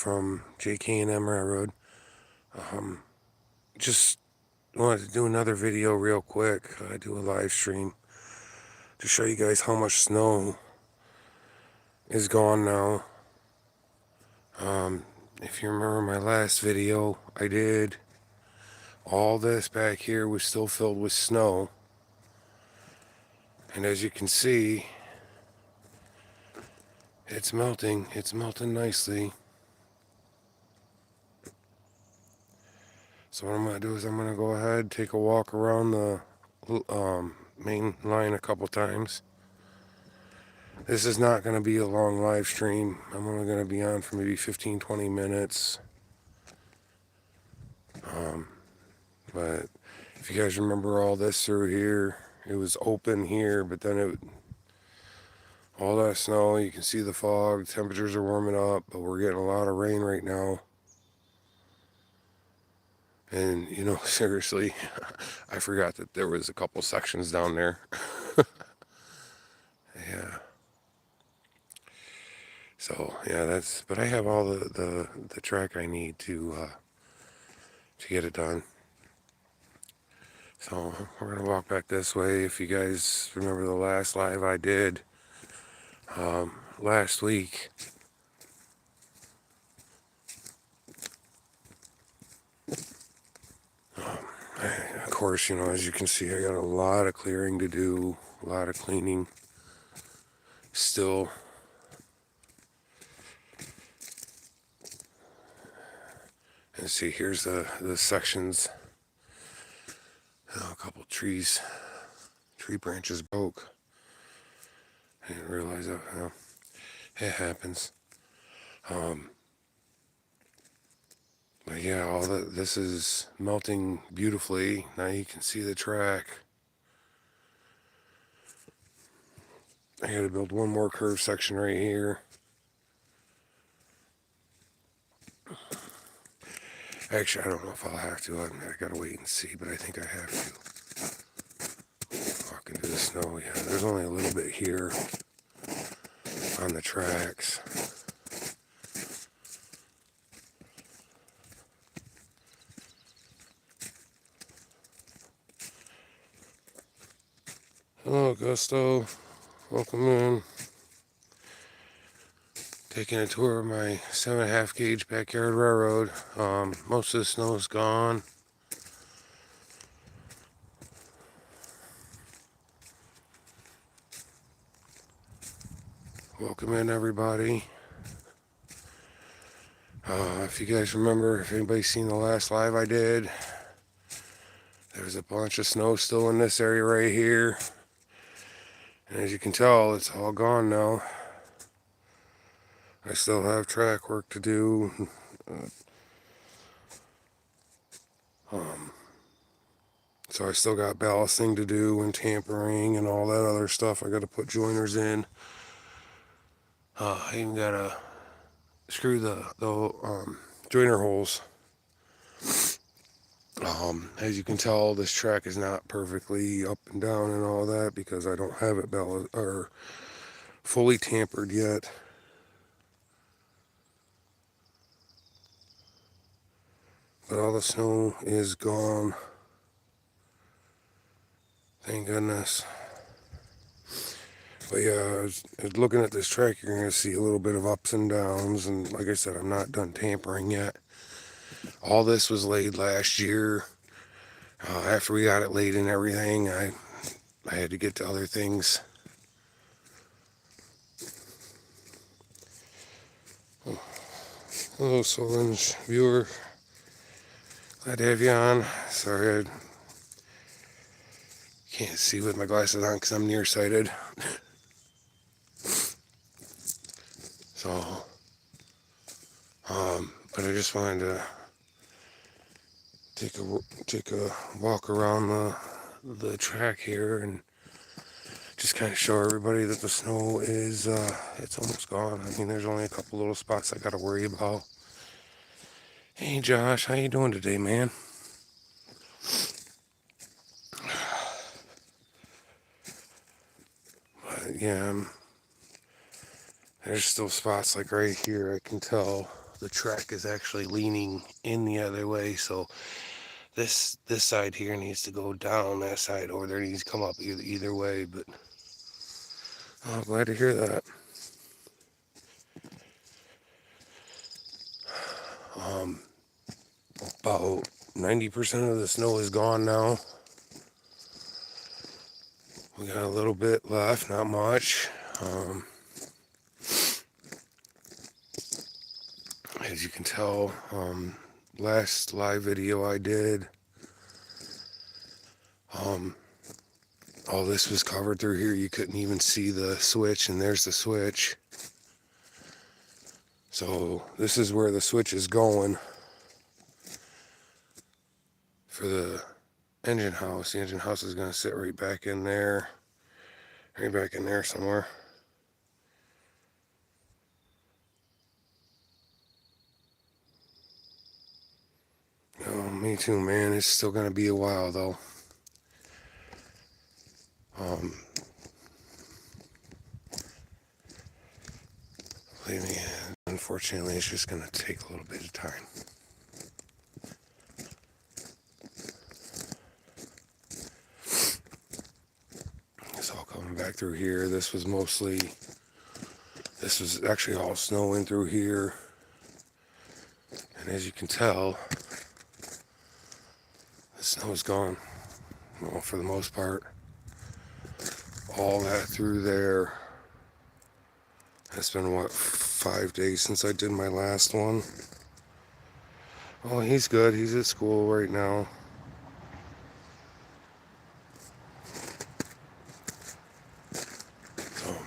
from JK&M Railroad. Just wanted to do another video real quick. I do a live stream to show you guys how much snow is gone now. If you remember my last video, I did all this back here was still filled with snow. And as you can see, it's melting nicely. So what I'm going to do is I'm going to go ahead, take a walk around the main line a couple times. This is not going to be a long live stream. I'm only going to be on for maybe 15-20 minutes. But if you guys remember all this through here, it was open here, but then all that snow, you can see the fog, temperatures are warming up, but we're getting a lot of rain right now. And, you know, seriously, I forgot that there was a couple sections down there. Yeah. So, yeah, but I have all the track I need to get it done. So, we're going to walk back this way. If you guys remember the last live I did last week, of course, you know, as you can see, I got a lot of clearing to do, a lot of cleaning still. And see, here's the sections. A couple tree branches broke. I didn't realize that. It happens. But yeah, this is melting beautifully. Now you can see the track. I got to build one more curved section right here. Actually, I don't know if I'll have to. I got to wait and see, but I think I have to. Walk into the snow. Yeah, there's only a little bit here on the tracks. Hello, Gusto. Welcome in. Taking a tour of my 7.5 gauge backyard railroad. Most of the snow is gone. Welcome in, everybody. If you guys remember, if anybody's seen the last live I did, there's a bunch of snow still in this area right here. And as you can tell, it's all gone now. I still have track work to do. So I still got ballasting to do and tampering and all that other stuff. I got to put joiners in. I even got to screw the joiner holes. As you can tell, this track is not perfectly up and down and all that because I don't have it fully tampered yet. But all the snow is gone. Thank goodness. But yeah, I was looking at this track, you're going to see a little bit of ups and downs. And like I said, I'm not done tampering yet. All this was laid last year. After we got it laid and everything, I had to get to other things. Hello, Solange viewer. Glad to have you on. Sorry, I can't see with my glasses on because I'm nearsighted. So, but I just wanted to take a walk around the track here and just kind of show everybody that the snow is it's almost gone. I mean, there's only a couple little spots I got to worry about. Hey Josh, how you doing today, man? But yeah, there's still spots like right here I can tell the track is actually leaning in the other way, so this side here needs to go down, that side over there needs to come up either way. But I'm glad to hear that. About 90% of the snow is gone now. We got a little bit left, not much. As you can tell, last live video I did, all this was covered through here. You couldn't even see the switch, and there's the switch. So this is where the switch is going for the engine house. The engine house is going to sit right back in there somewhere. Oh, me too, man. It's still going to be a while, though. Believe me, unfortunately, it's just going to take a little bit of time. It's all coming back through here. This was actually all snowing through here. And as you can tell, the snow's gone, well, for the most part. All that through there. It's been, what, 5 days since I did my last one. Oh, he's good. He's at school right now. So,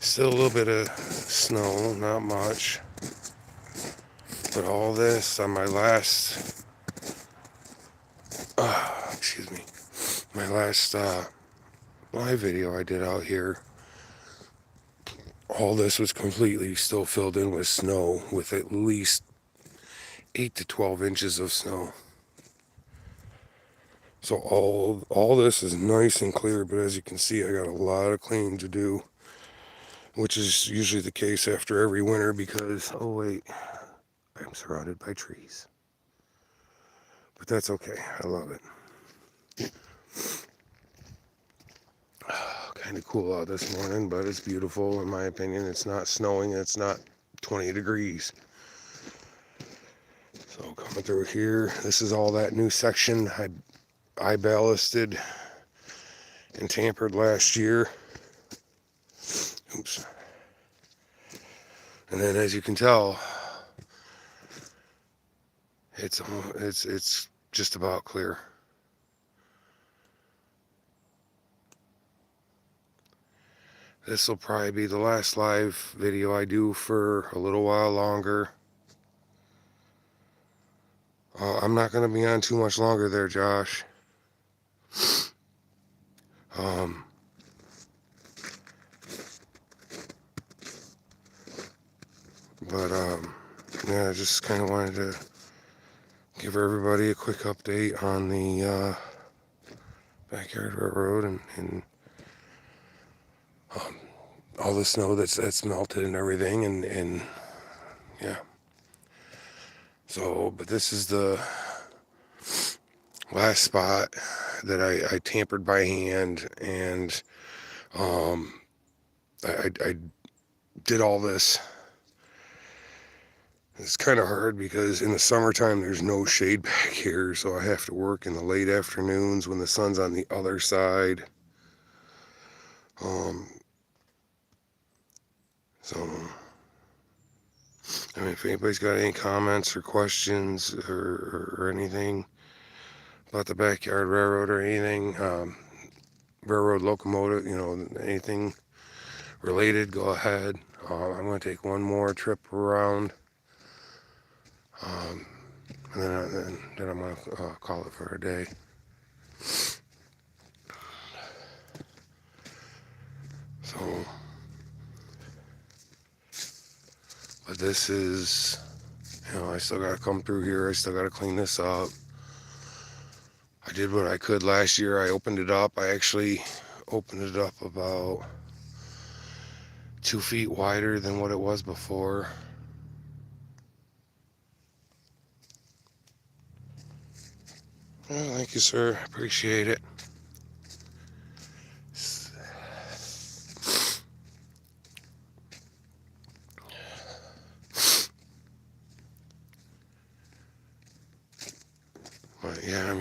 still a little bit of snow, not much. But all this on my last, my last live video I did out here, all this was completely still filled in with snow, with at least 8 to 12 inches of snow. So all this is nice and clear, but as you can see, I got a lot of cleaning to do, which is usually the case after every winter because, oh wait, I'm surrounded by trees. But that's okay, I love it. Kind of cool out this morning, but it's beautiful in my opinion. It's not snowing, it's not 20 degrees. So coming through here, this is all that new section I ballasted and tampered last year. Oops. And then as you can tell, it's just about clear. This will probably be the last live video I do for a little while longer. I'm not going to be on too much longer there, Josh. Yeah, I just kind of wanted to give everybody a quick update on the backyard railroad and all the snow that's melted and everything, and yeah. So, but this is the last spot that I tampered by hand, and I did all this. It's kind of hard because in the summertime there's no shade back here, so I have to work in the late afternoons when the sun's on the other side. So, I mean, if anybody's got any comments or questions or anything about the backyard railroad or anything, railroad locomotive, anything related, go ahead. I'm going to take one more trip around, and then I'm going to call it for a day. So, but this is, I still got to come through here. I still got to clean this up. I did what I could last year. I opened it up. I actually opened it up about 2 feet wider than what it was before. Well, thank you, sir. Appreciate it. But yeah,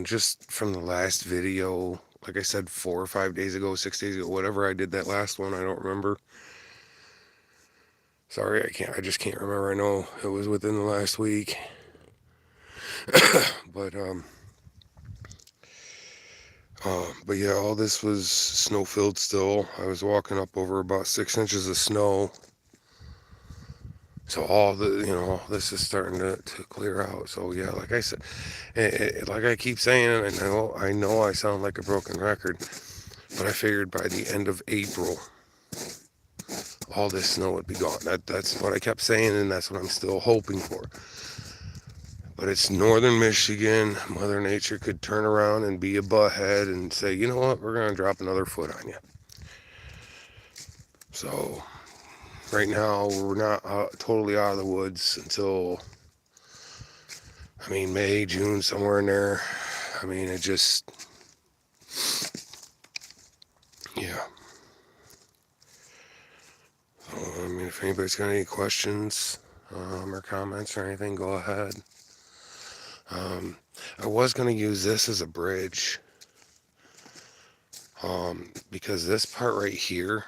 just from the last video, like I said, 4 or 5 days ago, 6 days ago, whatever I did that last one, I don't remember. Sorry, I just can't remember. I know it was within the last week. But but yeah, all this was snow filled still. I was walking up over about 6 inches of snow. So all this is starting to clear out. So yeah, like I said, like I keep saying, and I know I sound like a broken record, but I figured by the end of April, all this snow would be gone. That's what I kept saying, and that's what I'm still hoping for. But it's northern Michigan. Mother Nature could turn around and be a butthead and say, you know what, we're going to drop another foot on you. So right now, we're not totally out of the woods until, May, June, somewhere in there. It just, yeah. So, if anybody's got any questions or comments or anything, go ahead. I was going to use this as a bridge because this part right here,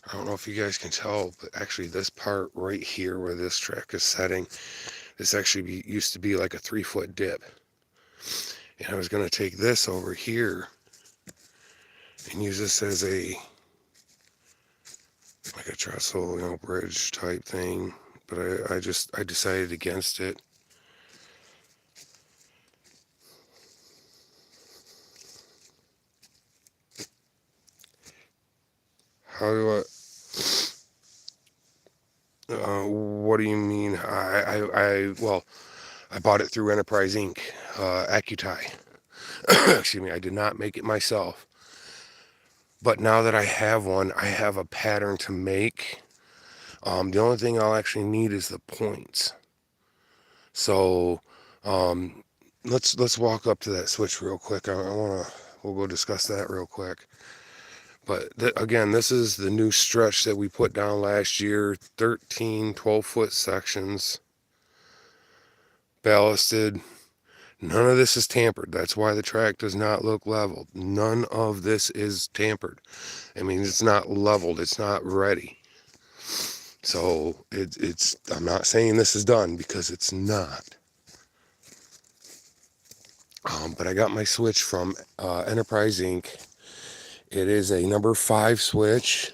I don't know if you guys can tell, but actually this part right here where this track is setting, this actually used to be like a 3-foot dip. And I was going to take this over here and use this as like a trestle, bridge type thing. But I decided against it. How do what do you mean? Well, I bought it through Enterprise Inc., Accutie. Excuse me, I did not make it myself. But now that I have one, I have a pattern to make. The only thing I'll actually need is the points. So, let's walk up to that switch real quick. We'll go discuss that real quick. But again, this is the new stretch that we put down last year, 13 12-foot sections, ballasted. None of this is tampered. That's why the track does not look leveled. None of this is tampered. It's not leveled. It's not ready. So I'm not saying this is done because it's not. But I got my switch from Enterprise Inc. It is a number 5 switch.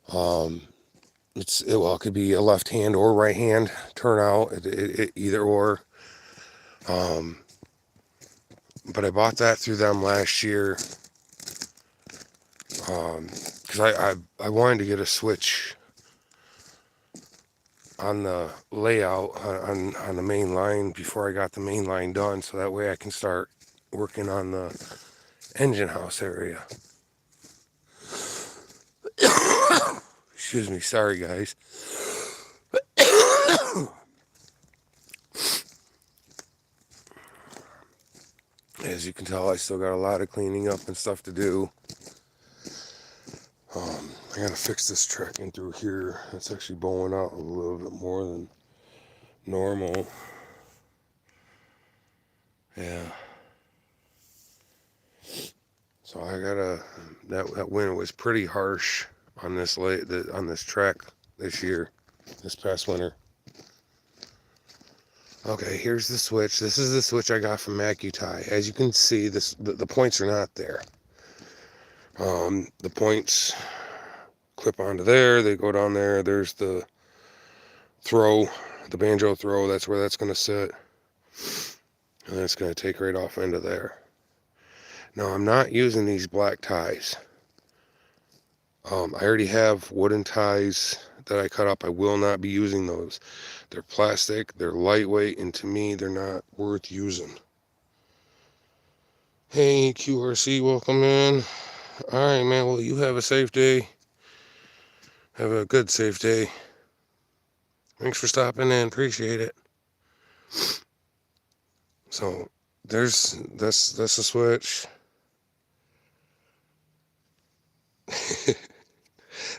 It could be a left hand or right hand turnout, either or. But I bought that through them last year because I wanted to get a switch on the layout on the main line before I got the main line done, so that way I can start working on the engine house area. Excuse me, sorry guys. As you can tell, I still got a lot of cleaning up and stuff to do. I gotta fix this trekking through here. It's actually bowing out a little bit more than normal. Yeah. So I gotta. That wind was pretty harsh on this track this year, this past winter. Okay, here's the switch. This is the switch I got from Accutie. As you can see, the points are not there. The points clip onto there. They go down there. There's the throw, the banjo throw. That's where that's going to sit. And then it's going to take right off into there. Now, I'm not using these black ties. I already have wooden ties that I cut up. I will not be using those. They're plastic, they're lightweight, and to me, they're not worth using. Hey, QRC, welcome in. All right, man. Well, you have a safe day. Have a good, safe day. Thanks for stopping in. Appreciate it. So there's that's the switch.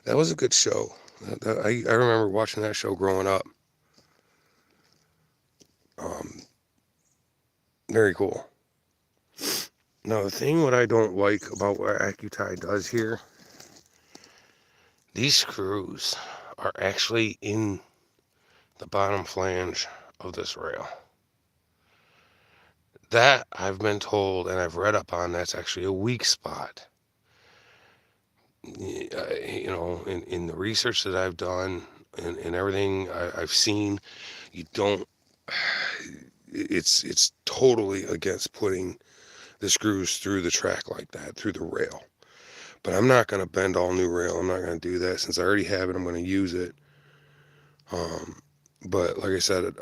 That was a good show. I remember watching that show growing up. Um, Very cool. Now the thing what I don't like about what AccuTie does here, these screws are actually in the bottom flange of this rail. That I've been told and I've read up on, that's actually a weak spot. You know, in the research that I've done and everything I've seen, you don't. It's totally against putting the screws through the track like that, through the rail. But I'm not going to bend all new rail. I'm not going to do that. Since I already have it, I'm going to use it. Um, but like I said,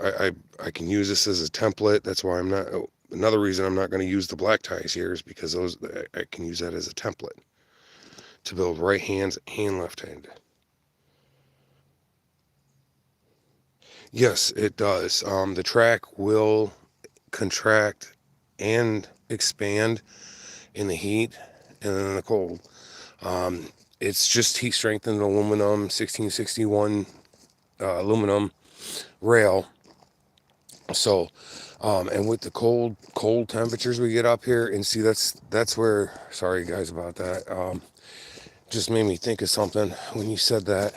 I can use this as a template. That's why I'm not. Another reason I'm not going to use the black ties here is because those I can use that as a template to build right hands and left handed. Yes, it does. The track will contract and expand in the heat and in the cold. It's just heat strengthened aluminum, 1661 aluminum rail. So, and with the cold temperatures we get up here, and see that's where. Sorry guys about that. Just made me think of something when you said that.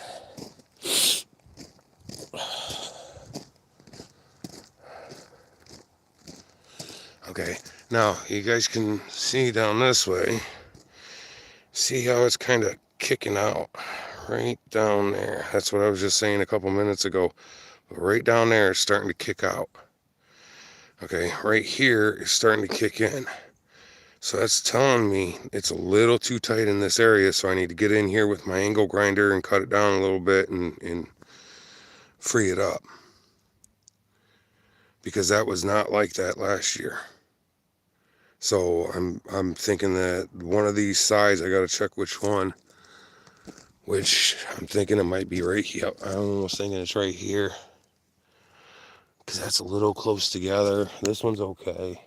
Okay, now you guys can see down this way. See how it's kind of kicking out right down there. That's what I was just saying a couple minutes ago. But right down there, it's starting to kick out. Okay, right here, it's starting to kick in. So that's telling me it's a little too tight in this area, so I need to get in here with my angle grinder and cut it down a little bit and free it up. Because that was not like that last year. So I'm thinking that one of these sides, I got to check which one. Which I'm thinking it might be right here. I'm almost thinking it's right here. Because that's a little close together. This one's okay.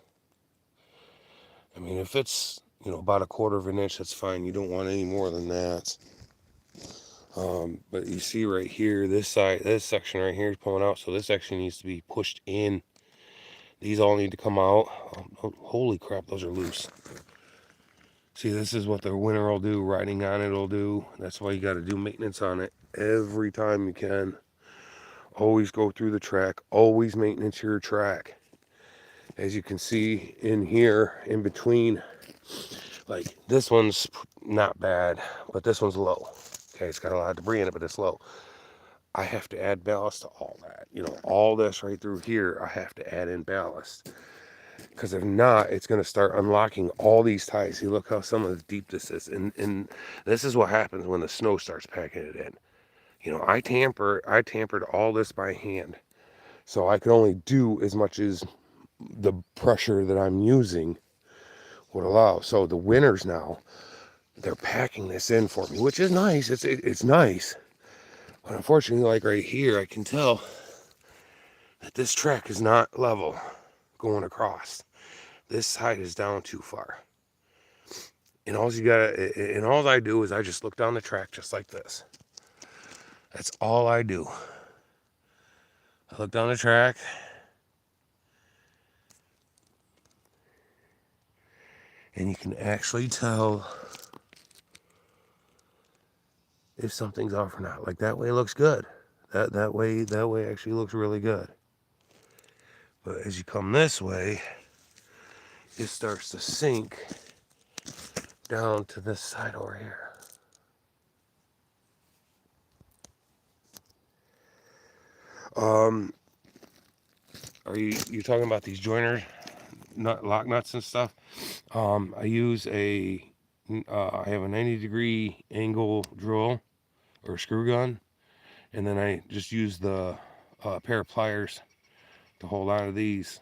I mean, if it's, you know, about 1/4 of an inch, that's fine. You don't want any more than that. But you see right here, this side, this section right here is pulling out. So this section needs to be pushed in. These all need to come out. Oh, holy crap, those are loose. See, this is what the winter will do. Riding on it will do. That's why you got to do maintenance on it every time you can. Always go through the track. Always maintenance your track. As you can see in here, in between, like this one's not bad, but this one's low. Okay, it's got a lot of debris in it, but it's low. I have to add ballast to all that. You know, all this right through here, I have to add in ballast. Because if not, it's going to start unlocking all these ties. See, look how some of the deep this is. And this is what happens when the snow starts packing it in. You know, I tampered all this by hand. So I can only do as much as the pressure that I'm using would allow. So the winters now, they're packing this in for me, which is nice. It's nice. But unfortunately, like right here, I can tell that this track is not level going across. This side is down too far. And all I do is I just look down the track just like this. That's all I do. I look down the track. And you can actually tell if something's off or not. Like that way it looks good. That way actually looks really good. But as you come this way, it starts to sink down to this side over here. Are you talking about these joiners, lock nuts and stuff? I use I have a 90-degree angle drill or screw gun, and then I just use the pair of pliers to hold on to these.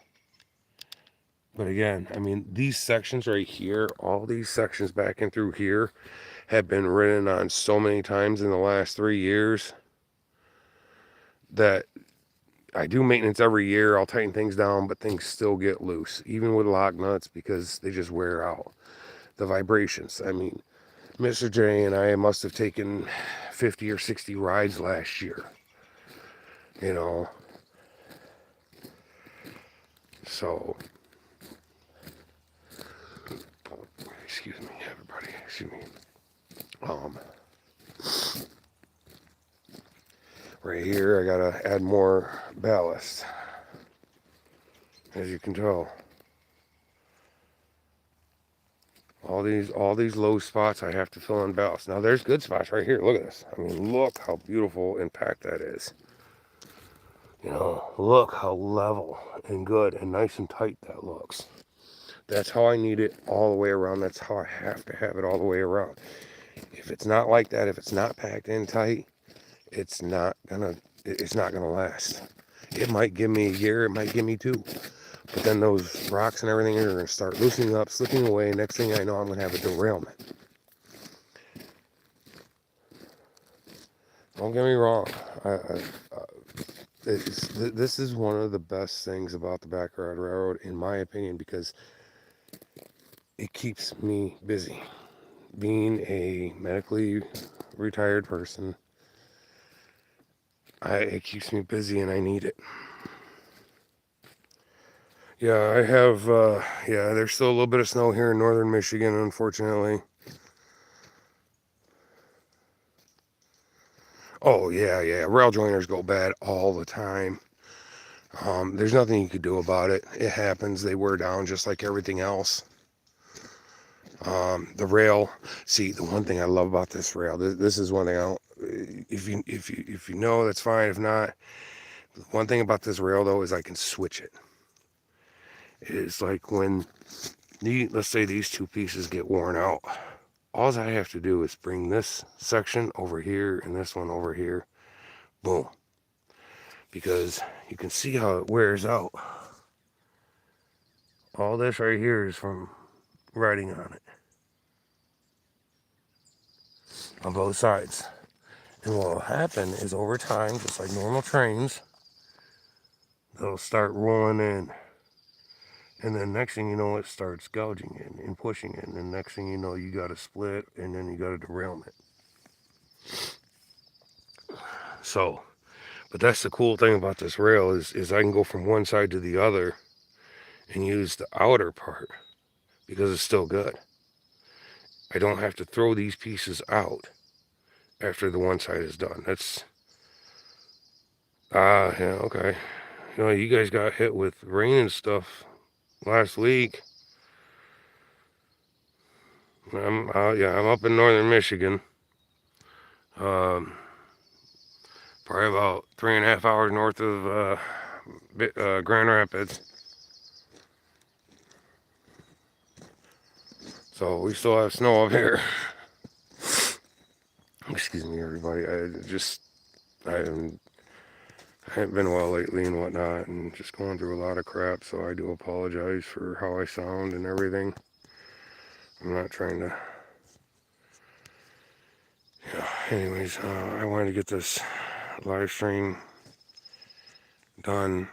But again, I mean, these sections right here, all these sections back in through here have been ridden on so many times in the last 3 years that I do maintenance every year. I'll tighten things down, but things still get loose, even with lock nuts, because they just wear out. The vibrations. I mean, Mr. J and I must have taken 50 or 60 rides last year. You know, so, excuse me, everybody, excuse me. Um, right here, I gotta add more ballast, as you can tell. All these low spots I have to fill in ballast. Now there's good spots right here. Look at this. I mean, look how beautiful and packed that is. You know, look how level and good and nice and tight that looks. That's how I need it all the way around. That's how I have to have it all the way around. If it's not like that, if it's not packed in tight, it's not gonna last. It might give me a year, it might give me 2. But then those rocks and everything are gonna start loosening up, slipping away. Next thing I know, I'm gonna have a derailment. Don't get me wrong. This is one of the best things about the Backyard Railroad, in my opinion, because it keeps me busy. Being a medically retired person, it keeps me busy and I need it. Yeah, I have, yeah, there's still a little bit of snow here in northern Michigan, unfortunately. Oh, yeah, rail joiners go bad all the time. There's nothing you could do about it. It happens. They wear down just like everything else. The rail, see, the one thing I love about this rail, this is one thing I don't, if you know, that's fine. If not, one thing about this rail though is I can switch it. It's like when let's say these 2 pieces get worn out, all I have to do is bring this section over here and this one over here, boom, because you can see how it wears out. All this right here is from riding on it on both sides. And what will happen is over time, just like normal trains, they'll start rolling in. And then next thing you know, it starts gouging in and pushing in. And next thing you know, you got a split and then you got a derailment. So, but that's the cool thing about this rail is I can go from one side to the other and use the outer part because it's still good. I don't have to throw these pieces out after the one side is done. That's, yeah, okay. You know, you guys got hit with rain and stuff last week. Yeah, I'm up in northern Michigan. Probably about 3.5 hours north of Grand Rapids. So we still have snow up here. Excuse me, everybody. I haven't been well lately and whatnot, and just going through a lot of crap. So I do apologize for how I sound and everything. I'm not trying to. Yeah. Anyways, I wanted to get this live stream done.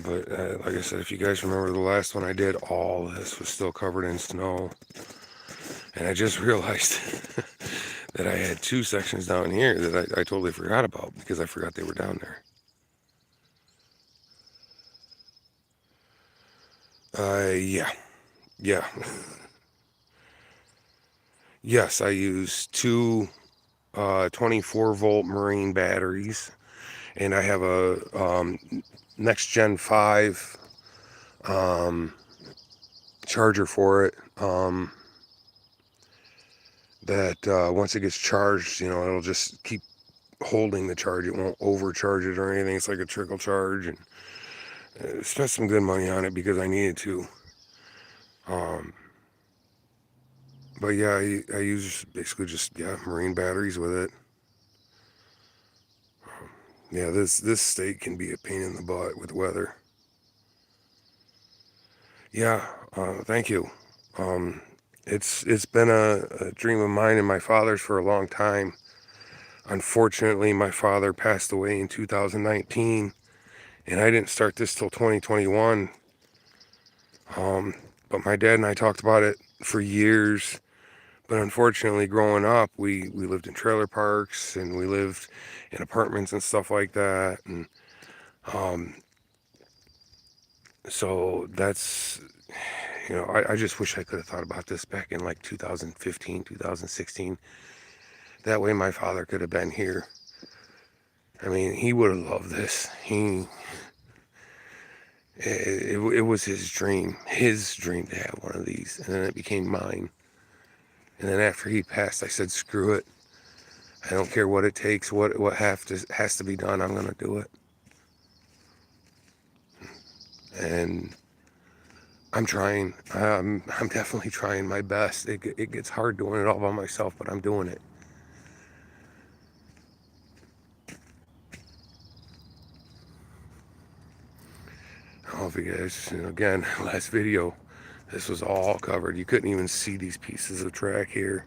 But like I said, if you guys remember the last one I did, all this was still covered in snow. And I just realized that I had 2 sections down here that I totally forgot about because I forgot they were down there. Yeah. Yes, I use 2 24-volt marine batteries. And I have a next gen 5 charger for it. That once it gets charged, you know, it'll just keep holding the charge. It won't overcharge it or anything. It's like a trickle charge, and spent some good money on it because I needed to. But yeah, I use basically just marine batteries with it. Yeah, this state can be a pain in the butt with weather. Yeah, thank you. It's been a dream of mine and my father's for a long time. Unfortunately, my father passed away in 2019, and I didn't start this till 2021. But my dad and I talked about it for years. But unfortunately, growing up, we lived in trailer parks and we lived in apartments and stuff like that. And so that's, I just wish I could have thought about this back in like 2015, 2016. That way my father could have been here. I mean, he would have loved this. It was his dream to have one of these. And then it became mine. And then after he passed, I said, screw it. I don't care what it takes, what has to be done, I'm going to do it. And I'm trying. I'm definitely trying my best. It gets hard doing it all by myself, but I'm doing it. I don't know if you guys, again, last video, this was all covered. You couldn't even see these pieces of track here.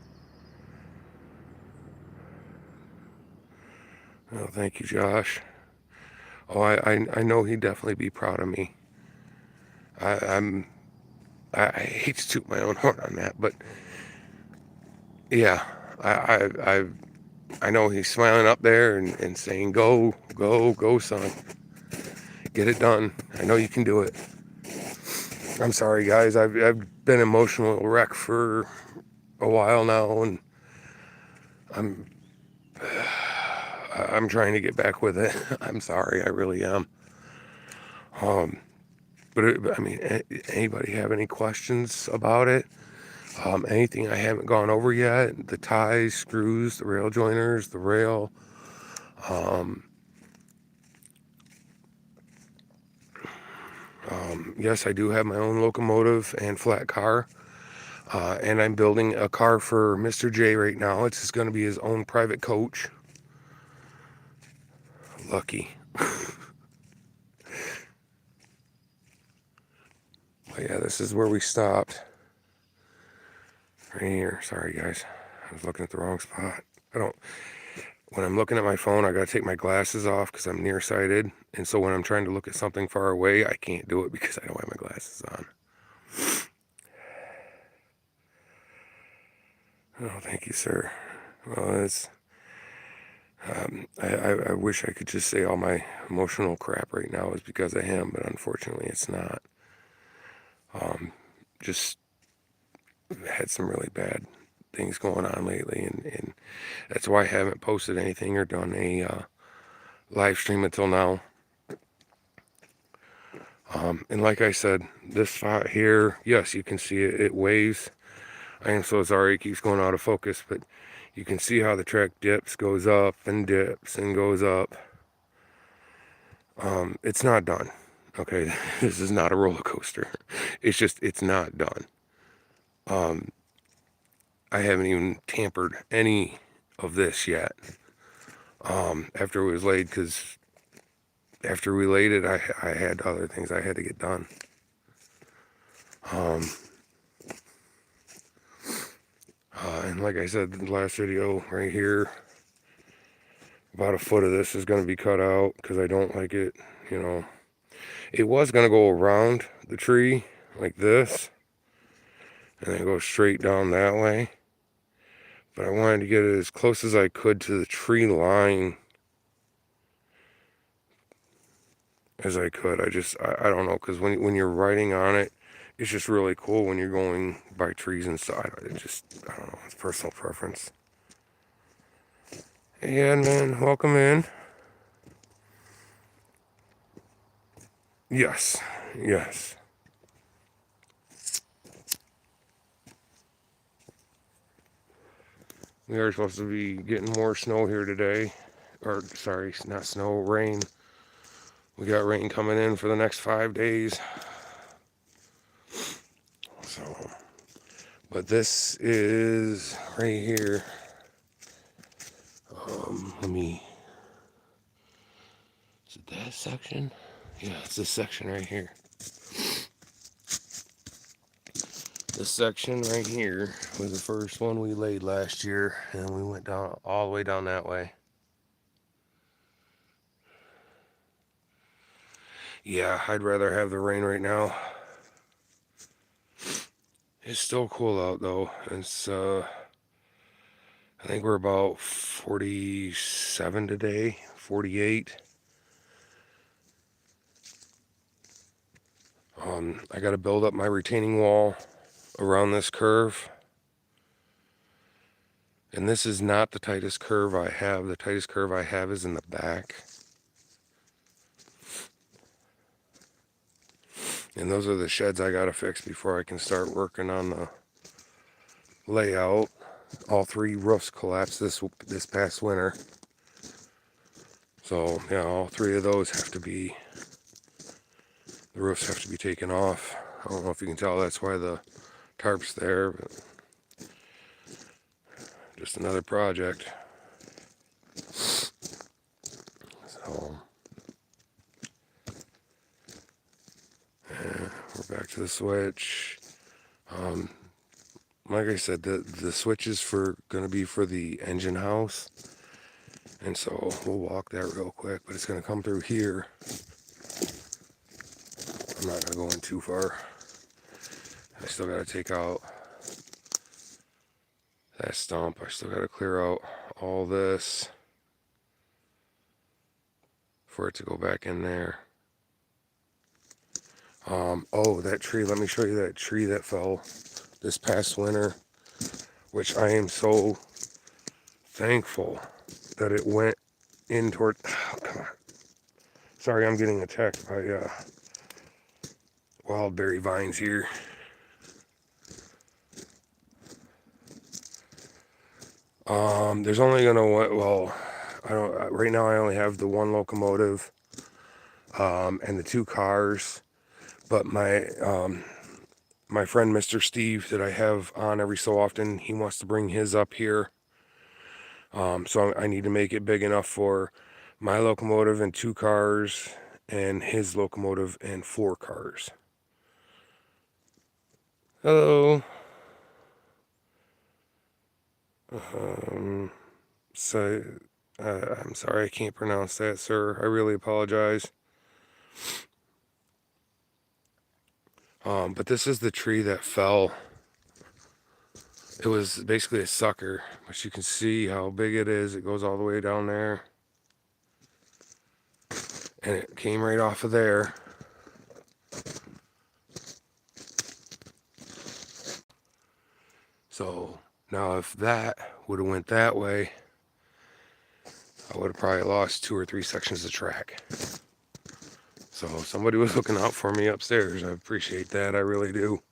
Oh, thank you, Josh. Oh, I know he'd definitely be proud of me. I hate to toot my own horn on that, but yeah, I know he's smiling up there and saying, go, go, go, son. Get it done. I know you can do it. I'm sorry, guys. I've been emotional wreck for a while now, and I'm trying to get back with it. I'm sorry, I really am. But I mean, anybody have any questions about it? Anything I haven't gone over yet? The ties, screws, the rail joiners, the rail. Yes, I do have my own locomotive and flat car. And I'm building a car for Mr. J right now. It's just going to be his own private coach. Lucky. But yeah, this is where we stopped. Right here. Sorry, guys. I was looking at the wrong spot. When I'm looking at my phone, I got to take my glasses off because I'm nearsighted. And so when I'm trying to look at something far away, I can't do it because I don't have my glasses on. Oh, thank you, sir. Well, it's... I wish I could just say all my emotional crap right now is because of him, but unfortunately it's not. Just had some really bad things going on lately, and that's why I haven't posted anything or done a live stream until now. And like I said, this spot here, yes, you can see it, it waves. I am so sorry it keeps going out of focus, but you can see how the track dips, goes up and dips and goes up. It's not done. Okay, this is not a roller coaster. It's not done. I haven't even tampered any of this yet. After it was laid, because after we laid it, I had other things I had to get done. And like I said in the last video, right here, about a foot of this is going to be cut out because I don't like it, It was going to go around the tree like this and then go straight down that way. But I wanted to get it as close as I could to the tree line as I could. I don't know, because when you're riding on it, it's just really cool when you're going by trees and stuff. I don't know, it's personal preference. Hey, Edmund, welcome in. Yes, yes. We are supposed to be getting more snow here today. Or, sorry, not snow, rain. We got rain coming in for the next 5 days. So, but this is right here. Is it that section? Yeah, it's this section right here. This section right here was the first one we laid last year, and we went down all the way down that way. Yeah, I'd rather have the rain right now. It's still cool out though. It's I think we're about 47 today, 48. I got to build up my retaining wall around this curve. And this is not the tightest curve I have. The tightest curve I have is in the back. And those are the sheds I got to fix before I can start working on the layout. All 3 roofs collapsed this past winter. So, yeah, all 3 of those have to be, the roofs have to be taken off. I don't know if you can tell, that's why the tarp's there, but just another project. So, yeah, we're back to the switch. Like I said, the switch is going to be for the engine house. And so we'll walk that real quick, but it's going to come through here. I'm not going to go in too far. I still got to take out that stump. I still got to clear out all this for it to go back in there. Oh, that tree. Let me show you that tree that fell this past winter, which I am so thankful that it went in toward... Oh, come on. Sorry, I'm getting attacked by wildberry vines here. There's only gonna, well, I don't, right now I only have the 1 locomotive, and the 2 cars, but my friend Mr. Steve that I have on every so often, he wants to bring his up here, so I need to make it big enough for my locomotive and 2 cars, and his locomotive and 4 cars. Hello. So, I'm sorry I can't pronounce that, sir. I really apologize. But this is the tree that fell. It was basically a sucker, but you can see how big it is. It goes all the way down there. And it came right off of there. So now if that would have went that way, I would have probably lost 2 or 3 sections of track. So somebody was looking out for me upstairs. I appreciate that. I really do.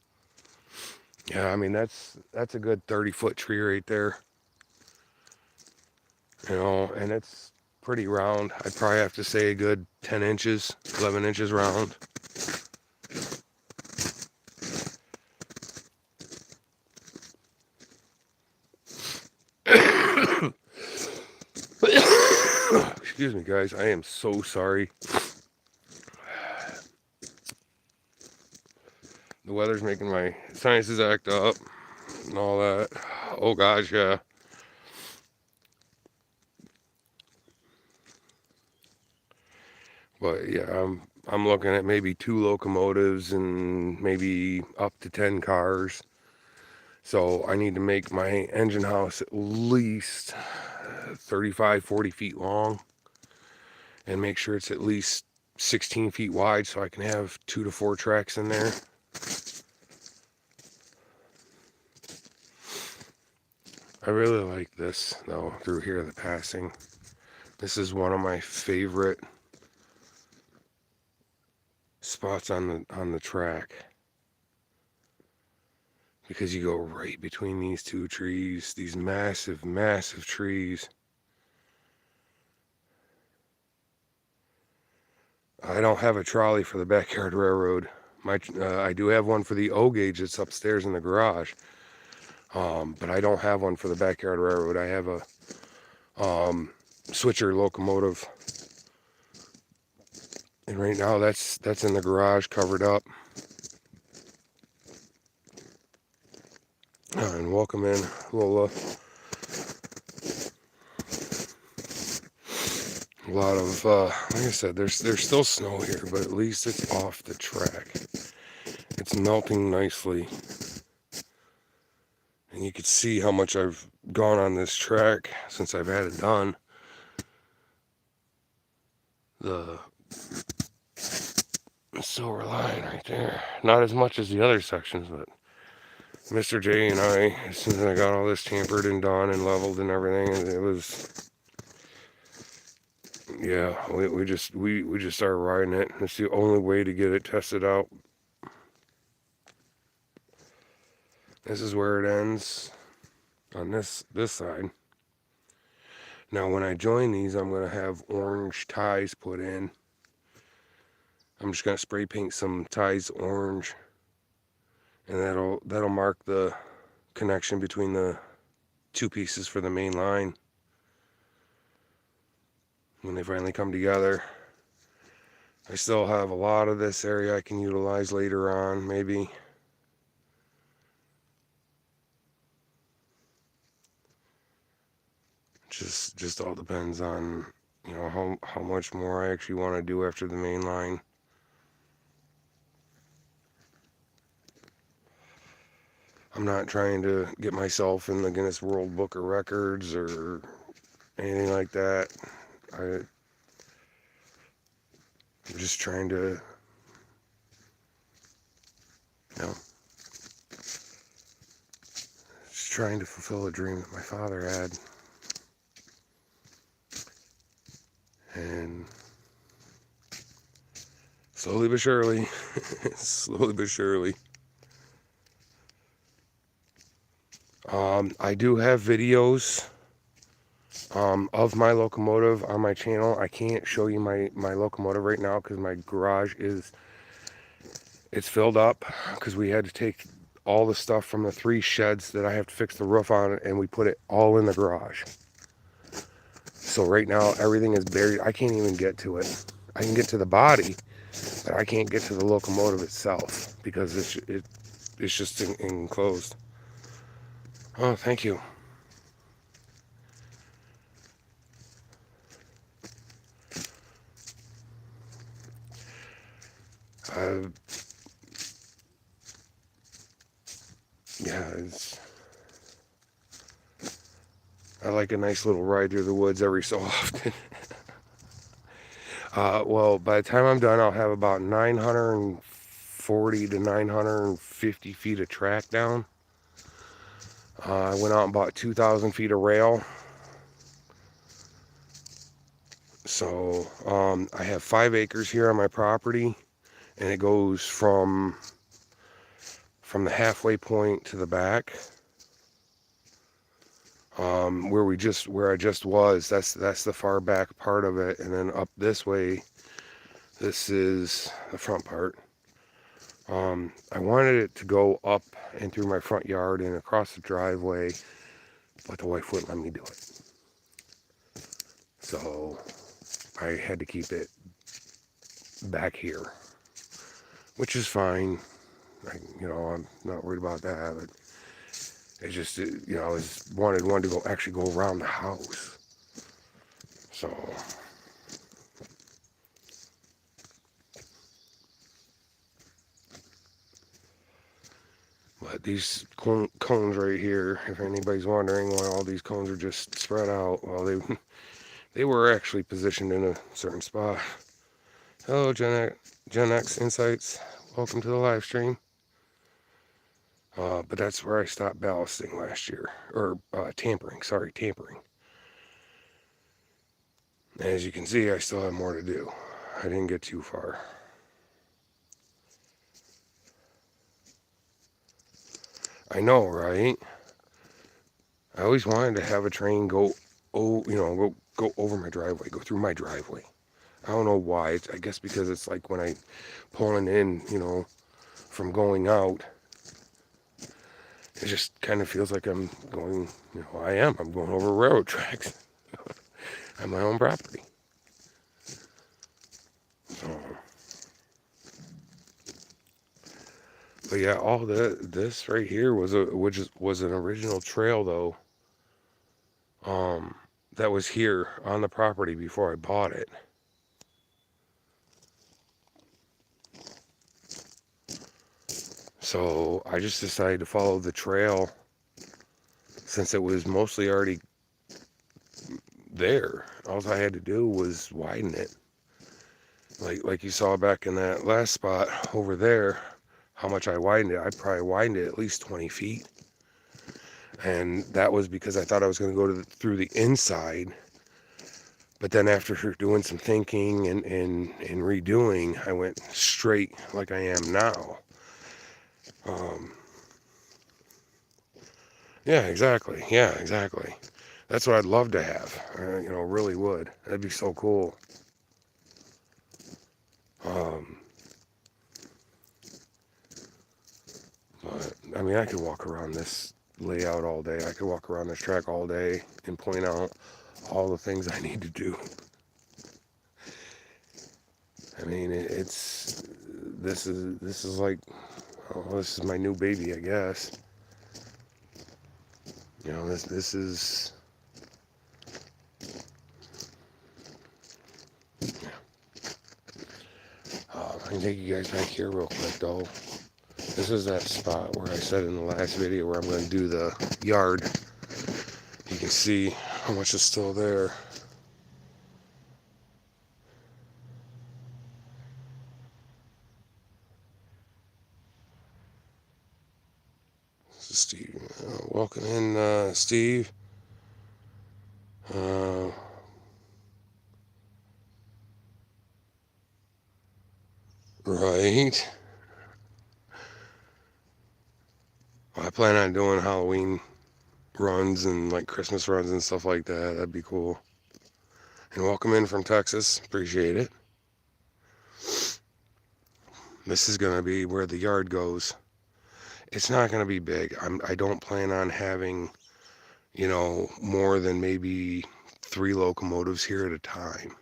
Yeah, I mean, that's a good 30-foot tree right there. You know, and it's pretty round. I'd probably have to say a good 10 inches, 11 inches round. Excuse me, guys. I am so sorry. The weather's making my sinuses act up and all that. Oh gosh, yeah. But yeah, I'm looking at maybe 2 locomotives and maybe up to 10 cars. So I need to make my engine house at least 35, 40 feet long and make sure it's at least 16 feet wide so I can have 2 to 4 tracks in there. I really like this though, through here, the passing. This is one of my favorite spots on the track, because you go right between these 2 trees, these massive trees. I don't have a trolley for the backyard railroad. I do have one for the O gauge that's upstairs in the garage, but I don't have one for the backyard railroad. I have a switcher locomotive, and right now that's in the garage covered up. And welcome in, Lola. A lot of, like I said, there's still snow here, but at least it's off the track. It's melting nicely. And you can see how much I've gone on this track since I've had it done. The silver line right there. Not as much as the other sections, but Mr. J and I, as soon as I got all this tampered and done and leveled and everything, it was, yeah, we just started riding it. It's the only way to get it tested out. This is where it ends on this side. Now when I join these, I'm going to have orange ties put in. I'm just going to spray paint some ties orange, and that'll mark the connection between the two pieces for the main line when they finally come together. I still have a lot of this area I can utilize later on, maybe. Just all depends on, you know, how much more I actually want to do after the main line. I'm not trying to get myself in the Guinness World Book of Records or anything like that. I'm just trying to, you know, just trying to fulfill a dream that my father had. And slowly but surely, slowly but surely. I do have videos of my locomotive on my channel. I can't show you my locomotive right now because my garage it's filled up, because we had to take all the stuff from the 3 sheds that I have to fix the roof on, and we put it all in the garage. So right now everything is buried. I can't even get to it. I can get to the body, but I can't get to the locomotive itself because it's just enclosed. Oh, thank you. Yeah, I like a nice little ride through the woods every so often. Well, by the time I'm done, I'll have about 940 to 950 feet of track down. I went out and bought 2,000 feet of rail. So I have 5 acres here on my property, and it goes from the halfway point to the back. Where I just was, that's the far back part of it, and then up this way, this is the front part. I wanted it to go up and through my front yard and across the driveway, but the wife wouldn't let me do it. So I had to keep it back here, which is fine. I'm not worried about that, but it's just, I wanted one to actually go around the house. So, but these cones right here, if anybody's wondering why all these cones are just spread out, well, they were actually positioned in a certain spot. Hello, Gen X Insights. Welcome to the live stream. But that's where I stopped ballasting last year, or tampering. Sorry, tampering. As you can see, I still have more to do. I didn't get too far. I know, right? I always wanted to have a train go over my driveway, go through my driveway. I don't know why. I guess because it's like when I pulling in, from going out, it just kind of feels like I'm going, I'm going over railroad tracks on my own property. So, but yeah, all this right here was an original trail though. that was here on the property before I bought it. So I just decided to follow the trail since it was mostly already there. All I had to do was widen it. Like you saw back in that last spot over there, how much I widened it. I probably widened it at least 20 feet. And that was because I thought I was going to go through the inside. But then after doing some thinking and redoing, I went straight like I am now. Yeah, exactly. Yeah, exactly. That's what I'd love to have. Really would. That'd be so cool. But, I mean, I could walk around this layout all day. I could walk around this track all day and point out all the things I need to do. I mean, this is like, oh, this is my new baby, I guess. This is. I can take you guys back here real quick, though. This is that spot where I said in the last video where I'm going to do the yard. You can see how much is still there. This is Steve. Welcome in, Steve. Right. Well, I plan on doing Halloween runs and like Christmas runs and stuff like that. That'd be cool. And welcome in from Texas. Appreciate it. This is going to be where the yard goes. It's not going to be big. I don't plan on having, more than maybe 3 locomotives here at a time.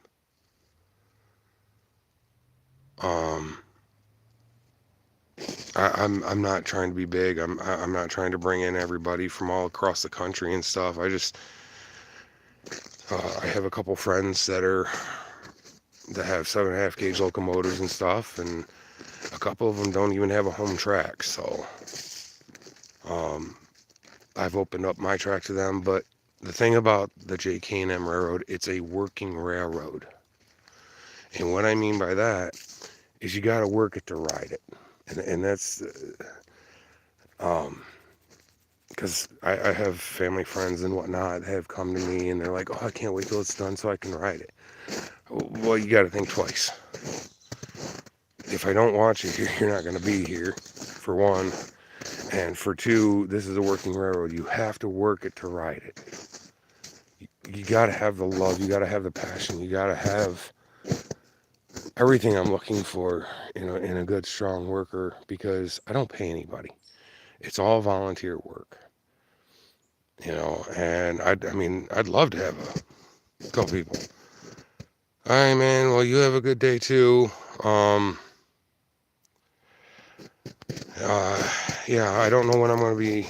I'm not trying to be big. I'm not trying to bring in everybody from all across the country and stuff. I have a couple friends that have 7.5 gauge locomotives and stuff, and a couple of them don't even have a home track. So I've opened up my track to them. But the thing about the JK&M railroad, it's a working railroad. And what I mean by that is you got to work it to ride it. And that's because I have family friends and whatnot that have come to me and they're like, oh, I can't wait till it's done so I can ride it. Well, you got to think twice. If I don't watch it here, you're not going to be here, for one. And for two, this is a working railroad. You have to work it to ride it. You got to have the love. You got to have the passion. You got to have everything I'm looking for in a good, strong worker, because I don't pay anybody. It's all volunteer work. And I'd love to have a couple people. All right, man. Well, you have a good day too. Yeah, I don't know when I'm going to be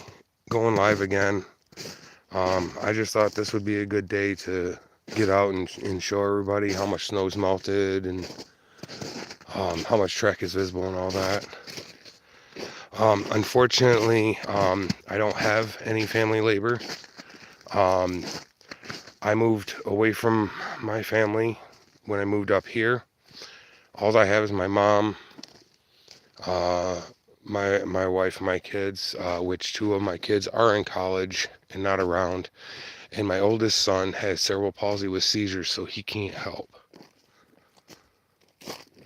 going live again. I just thought this would be a good day to get out and show everybody how much snow's melted and how much track is visible and all that. Unfortunately, I don't have any family labor. I moved away from my family when I moved up here. All I have is my mom, my wife, my kids, which 2 of my kids are in college and not around. And my oldest son has cerebral palsy with seizures, so he can't help.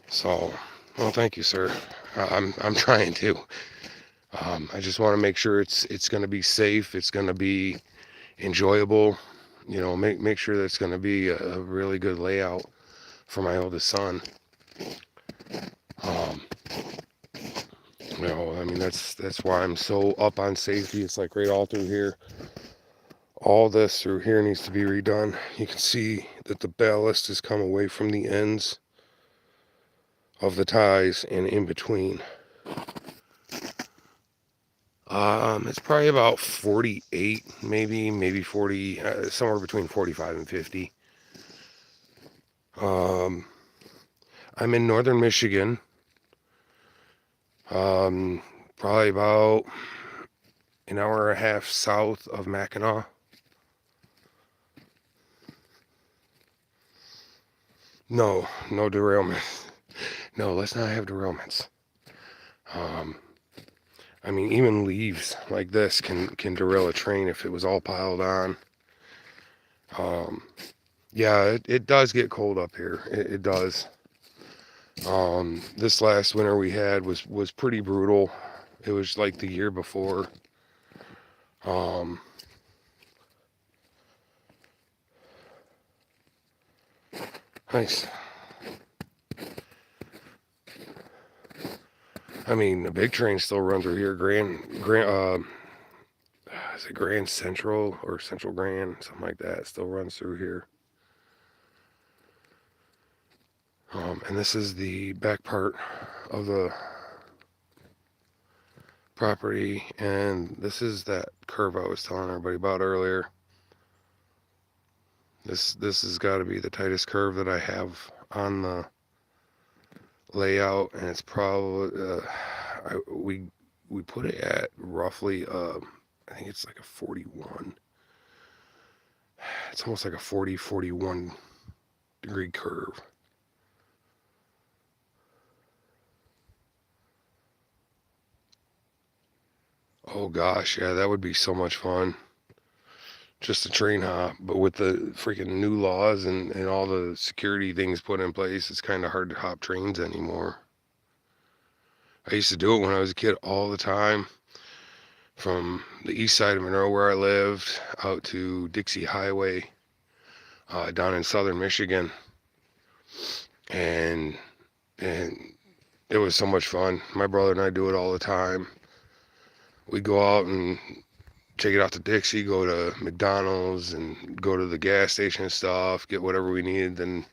So, well, thank you, sir. I'm trying to. I just want to make sure it's going to be safe. It's going to be enjoyable. Make sure that it's going to be a really good layout for my oldest son. That's why I'm so up on safety. It's like right all through here. All this through here needs to be redone. You can see that the ballast has come away from the ends of the ties and in between. It's probably about 48, maybe 40, somewhere between 45 and 50. Um, I'm in northern Michigan. Probably about an hour and a half south of Mackinac. No, no derailments. No, let's not have derailments. Um, I mean, even leaves like this can derail a train if it was all piled on. Um, yeah, it does get cold up here. It does. This last winter we had was pretty brutal. It was like the year before. Um, nice. I mean, the big trains still run through here. Is it Grand Central or Central Grand, something like that? It still runs through here. And this is the back part of the property, and this is that curve I was telling everybody about earlier. This has got to be the tightest curve that I have on the layout, and it's probably we put it at roughly I think it's like a 41. It's almost like a 41 degree curve. Oh gosh, yeah, that would be so much fun. Just a train hop, but with the freaking new laws and all the security things put in place, it's kind of hard to hop trains anymore. I used to do it when I was a kid all the time, from the east side of Monroe where I lived out to Dixie Highway down in southern Michigan, and and it was so much fun. My brother and I do it all the time. We'd go out and take it out to Dixie, go to McDonald's and go to the gas station and stuff, get whatever we needed, then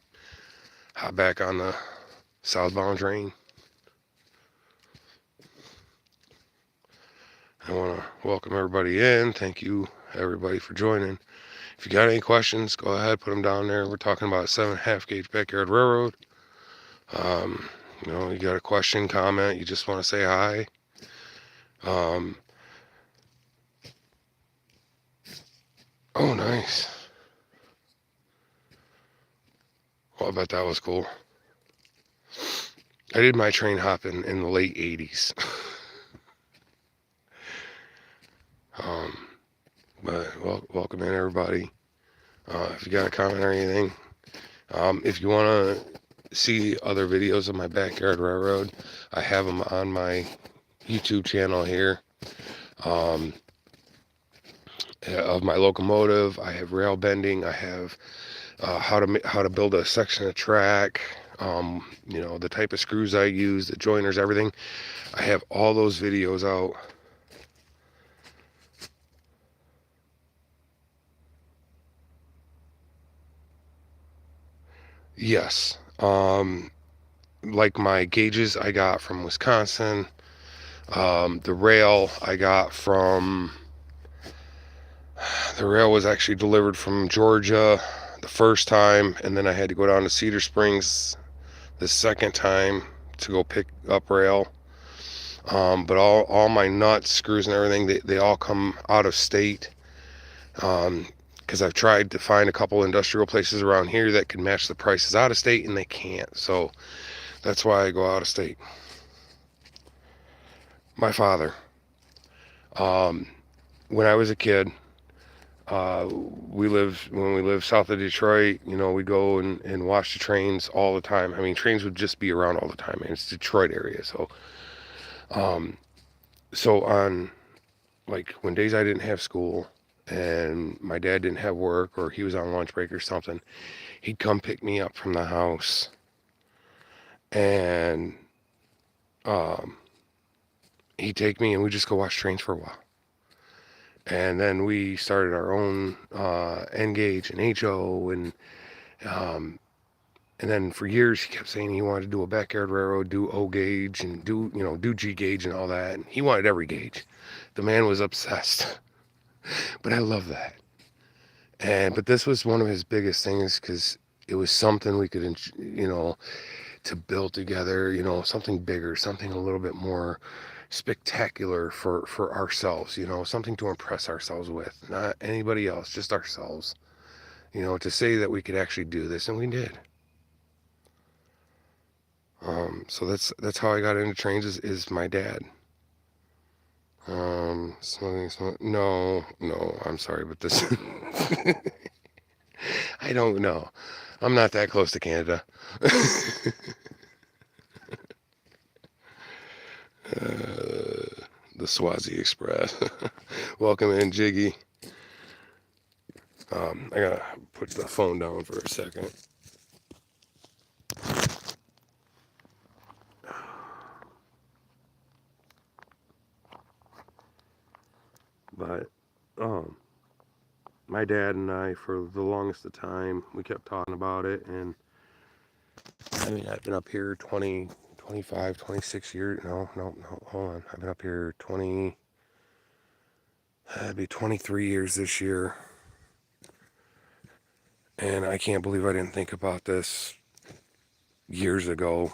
hop back on the southbound train. I want to welcome everybody in. Thank you, everybody, for joining. If you got any questions, go ahead, put them down there. We're talking about 7.5 gauge backyard railroad. You got a question, comment, you just want to say hi. Oh, nice. Well, I bet that was cool. I did my train hopping in the late 80s. But welcome in, everybody. If you got a comment or anything, if you want to see other videos of my backyard railroad, I have them on my YouTube channel here. Of my locomotive, I have rail bending, I have how to build a section of track, the type of screws I use, the joiners, everything. I have all those videos out. Yes. Like my gauges I got from Wisconsin. The rail I got from, the rail was actually delivered from Georgia the first time, and then I had to go down to Cedar Springs the second time to go pick up rail. But all my nuts, screws, and everything, they all come out of state. Because I've tried to find a couple industrial places around here that can match the prices out of state, and they can't. So that's why I go out of state. My father, when I was a kid, when we lived south of Detroit, we go and watch the trains all the time. I mean, trains would just be around all the time, and it's Detroit area. So on, like, when days I didn't have school and my dad didn't have work, or he was on lunch break or something, he'd come pick me up from the house, and he'd take me and we'd just go watch trains for a while. And then we started our own N-Gauge and HO, and And then for years he kept saying he wanted to do a backyard railroad, do O gauge and do G gauge and all that. And he wanted every gauge. The man was obsessed. But I love that. But this was one of his biggest things because it was something we could, to build together, something bigger, something a little bit more spectacular for ourselves, something to impress ourselves with, not anybody else, just ourselves, to say that we could actually do this, and we did. So that's how I got into trains is my dad. No, I'm sorry, but this, I don't know. I'm not that close to Canada. The Swazi Express. Welcome in, Jiggy. I gotta put the phone down for a second. But my dad and I, for the longest of time, we kept talking about it, and I mean, I've been up here 20, 25, 26 years. No, hold on. I've been up here 20, it'd be 23 years this year. And I can't believe I didn't think about this years ago.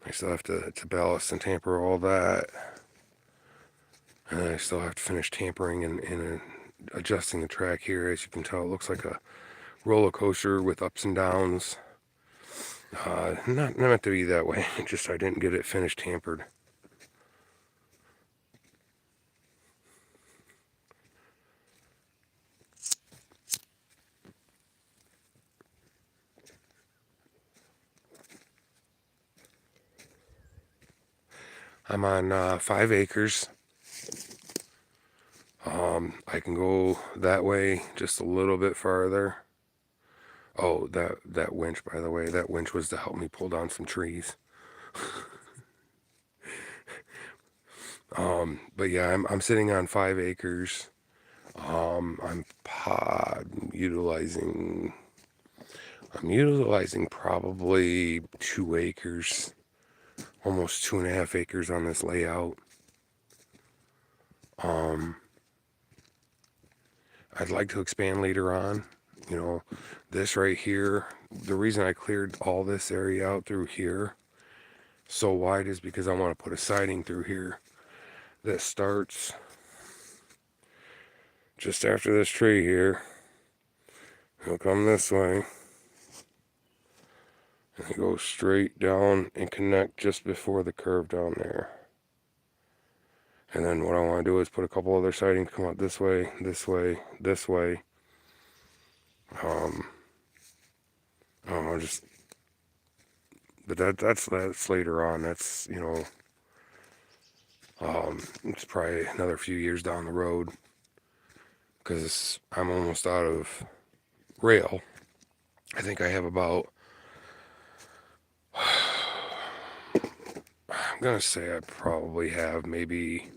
I still have to ballast and tamper all that. And I still have to finish tampering and adjusting the track here. As you can tell, it looks like a roller coaster with ups and downs. Not meant to be that way. Just I didn't get it finished tampered. I'm on 5 acres. I can go that way just a little bit farther. Oh, that winch, by the way, that winch was to help me pull down some trees. But yeah, I'm sitting on 5 acres. I'm utilizing probably 2 acres, almost 2.5 acres on this layout. I'd like to expand later on. This right here, the reason I cleared all this area out through here so wide is because I want to put a siding through here that starts just after this tree here. It'll come this way and go straight down and connect just before the curve down there. And then what I want to do is put a couple other sidings come out this way, this way, this way. I don't know, but that's later on. That's, it's probably another few years down the road because I'm almost out of rail. I think I have about, I'm going to say I probably have maybe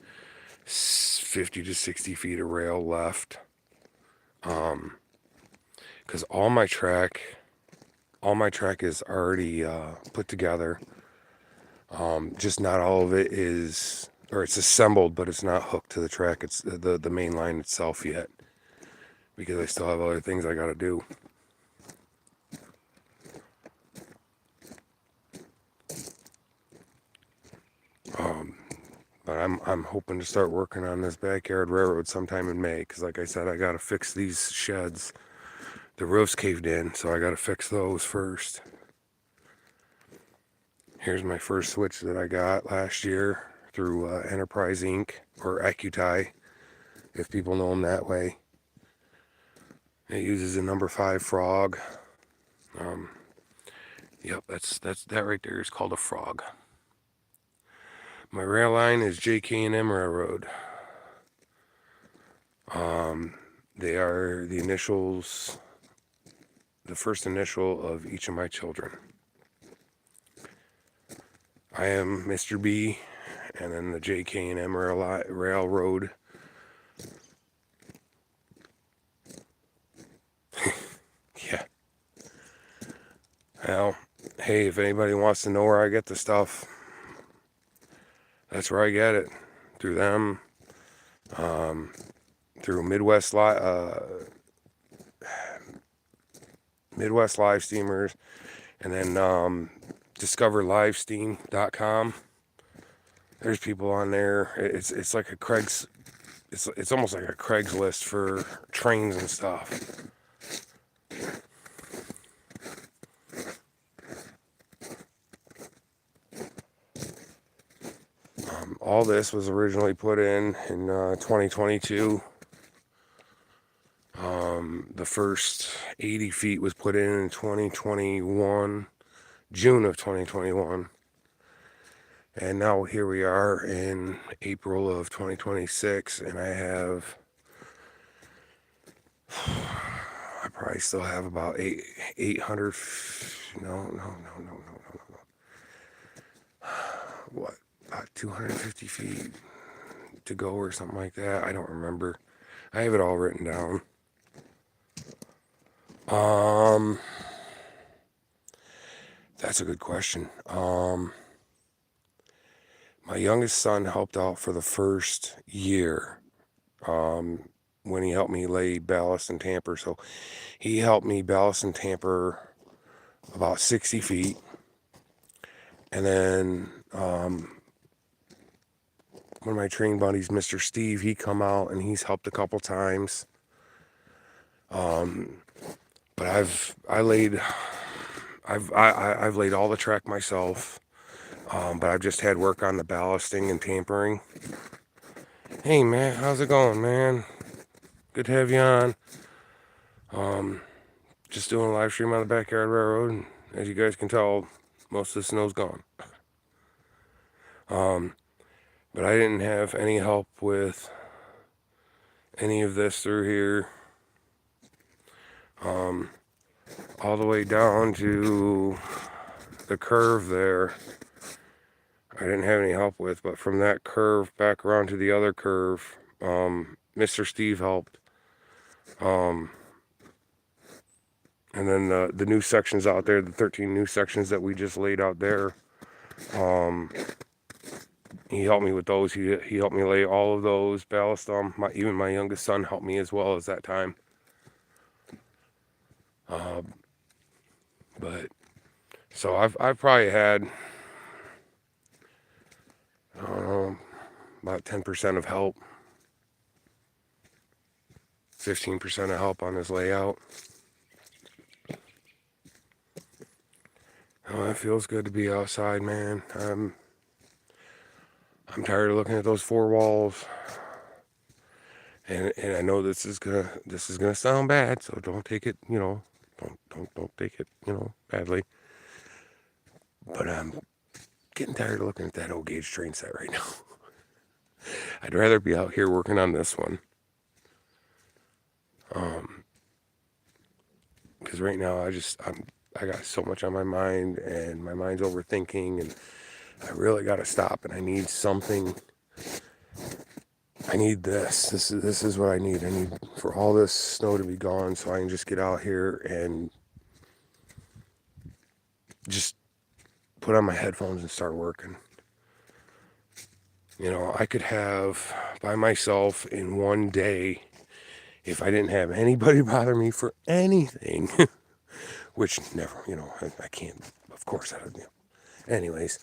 50 to 60 feet of rail left. Because all my track is already put together. Just not all of it is, or it's assembled, but it's not hooked to the track. It's the main line itself yet, because I still have other things I got to do. But I'm hoping to start working on this backyard railroad sometime in May, because like I said, I got to fix these sheds. The roof's caved in, so I got to fix those first. Here's my first switch that I got last year through Enterprise Inc. or Accutai, if people know them that way. It uses a number 5 frog. Yep, that right there is called a frog. My rail line is JK&M Railroad. They are the initials, the first initial of each of my children. I am Mr. B, and then the JK&M Railroad. Yeah. Well, hey, if anybody wants to know where I get the stuff, that's where I get it. Through them, through Midwest Live Steamers, and then discoverlivesteam.com. There's people on there. It's like a it's almost like a Craigslist for trains and stuff. All this was originally put in 2022. The first 80 feet was put in 2021, June of 2021. And now here we are in April of 2026, and I probably still have about 800, no. What, about 250 feet to go or something like that. I don't remember. I have it all written down. That's a good question. My youngest son helped out for the first year when he helped me lay ballast and tamper. So he helped me ballast and tamper about 60 feet. And then one of my train buddies, Mr. Steve, he come out and he's helped a couple times. But I've laid all the track myself. But I've just had work on the ballasting and tampering. Hey man, how's it going, man? Good to have you on. Just doing a live stream on the Backyard Railroad, and as you guys can tell, most of the snow's gone. But I didn't have any help with any of this through here. All the way down to the curve there, I didn't have any help with, but from that curve back around to the other curve, Mr. Steve helped. And then the new sections out there, the 13 new sections that we just laid out there, he helped me with those. He helped me lay all of those, ballast them. Even my youngest son helped me as well as that time. But so I've probably had about 10% of help, 15% of help on this layout. Oh, it feels good to be outside, man. I'm tired of looking at those four walls. And I know this is gonna sound bad, so don't take it, don't take it, badly. But I'm getting tired of looking at that old gauge train set right now. I'd rather be out here working on this one. Because right now I got so much on my mind, and my mind's overthinking, and I really got to stop, and I need something. I need this. This is what I need. I need for all this snow to be gone so I can just get out here and just put on my headphones and start working. I could have by myself in one day, if I didn't have anybody bother me for anything, which never, I can't, of course, anyways,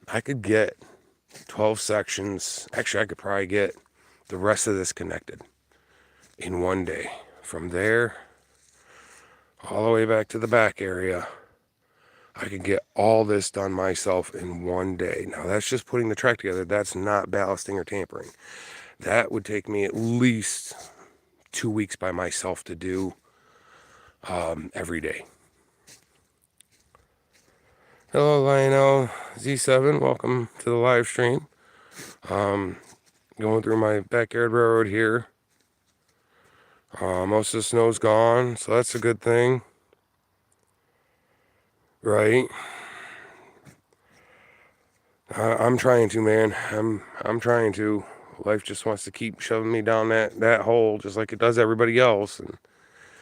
I could get 12 sections. Actually, I could probably get the rest of this connected in one day. From there, all the way back to the back area, I could get all this done myself in one day. Now, that's just putting the track together. That's not ballasting or tampering. That would take me at least 2 weeks by myself to do every day. Hello, Lionel Z7. Welcome to the live stream. Going through my Backyard Railroad here. Most of the snow's gone, so that's a good thing. Right? I'm trying to, man. I'm trying to. Life just wants to keep shoving me down that hole, just like it does everybody else. And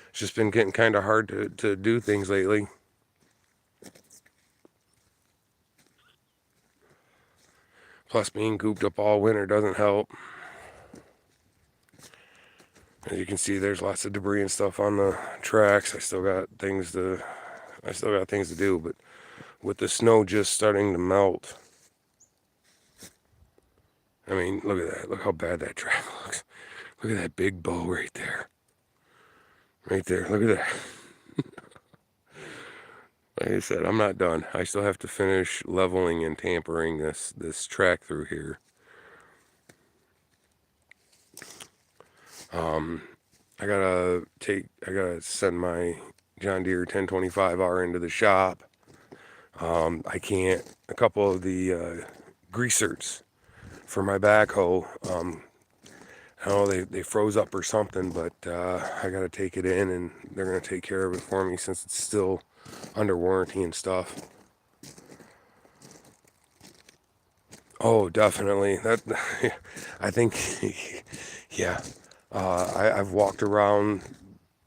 it's just been getting kind of hard to do things lately. Plus, being cooped up all winter doesn't help. As you can see, there's lots of debris and stuff on the tracks. I still got things to do, but with the snow just starting to melt, I mean, look at that. Look how bad that track looks. Look at that big bow right there. Right there. Look at that. Like I said, I'm not done. I still have to finish leveling and tampering this track through here. I gotta send my John Deere 1025R into the shop. I can't, a couple of the greasers for my backhoe, I don't know, they froze up or something, but I gotta take it in and they're gonna take care of it for me since it's still under warranty and stuff. Oh, definitely. That I think, yeah. I've walked around.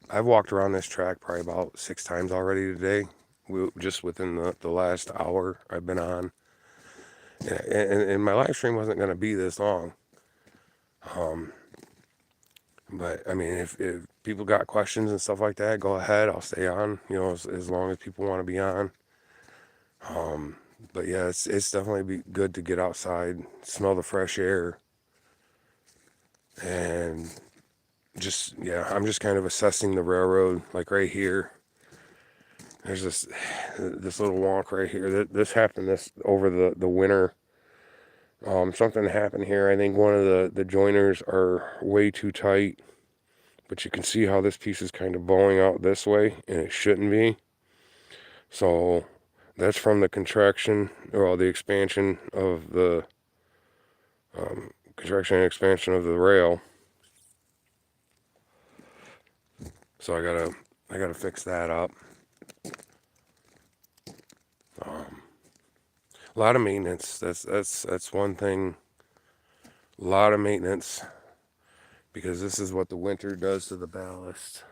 I've walked around this track probably about 6 times already today. Just within the last hour I've been on, and my live stream wasn't going to be this long. But I mean, if people got questions and stuff like that, go ahead. I'll stay on. You know, as long as people want to be on. But yeah, it's definitely good to get outside, smell the fresh air, and just, yeah, I'm just kind of assessing the railroad. Like right here, there's this little wonk right here. This happened over the winter. Something happened here. I think one of the joiners are way too tight, but you can see how this piece is kind of bowing out this way, and it shouldn't be. So that's from the contraction, or the expansion of the contraction and expansion of the rail. So I gotta fix that up. A lot of maintenance. That's one thing. A lot of maintenance, because this is what the winter does to the ballast.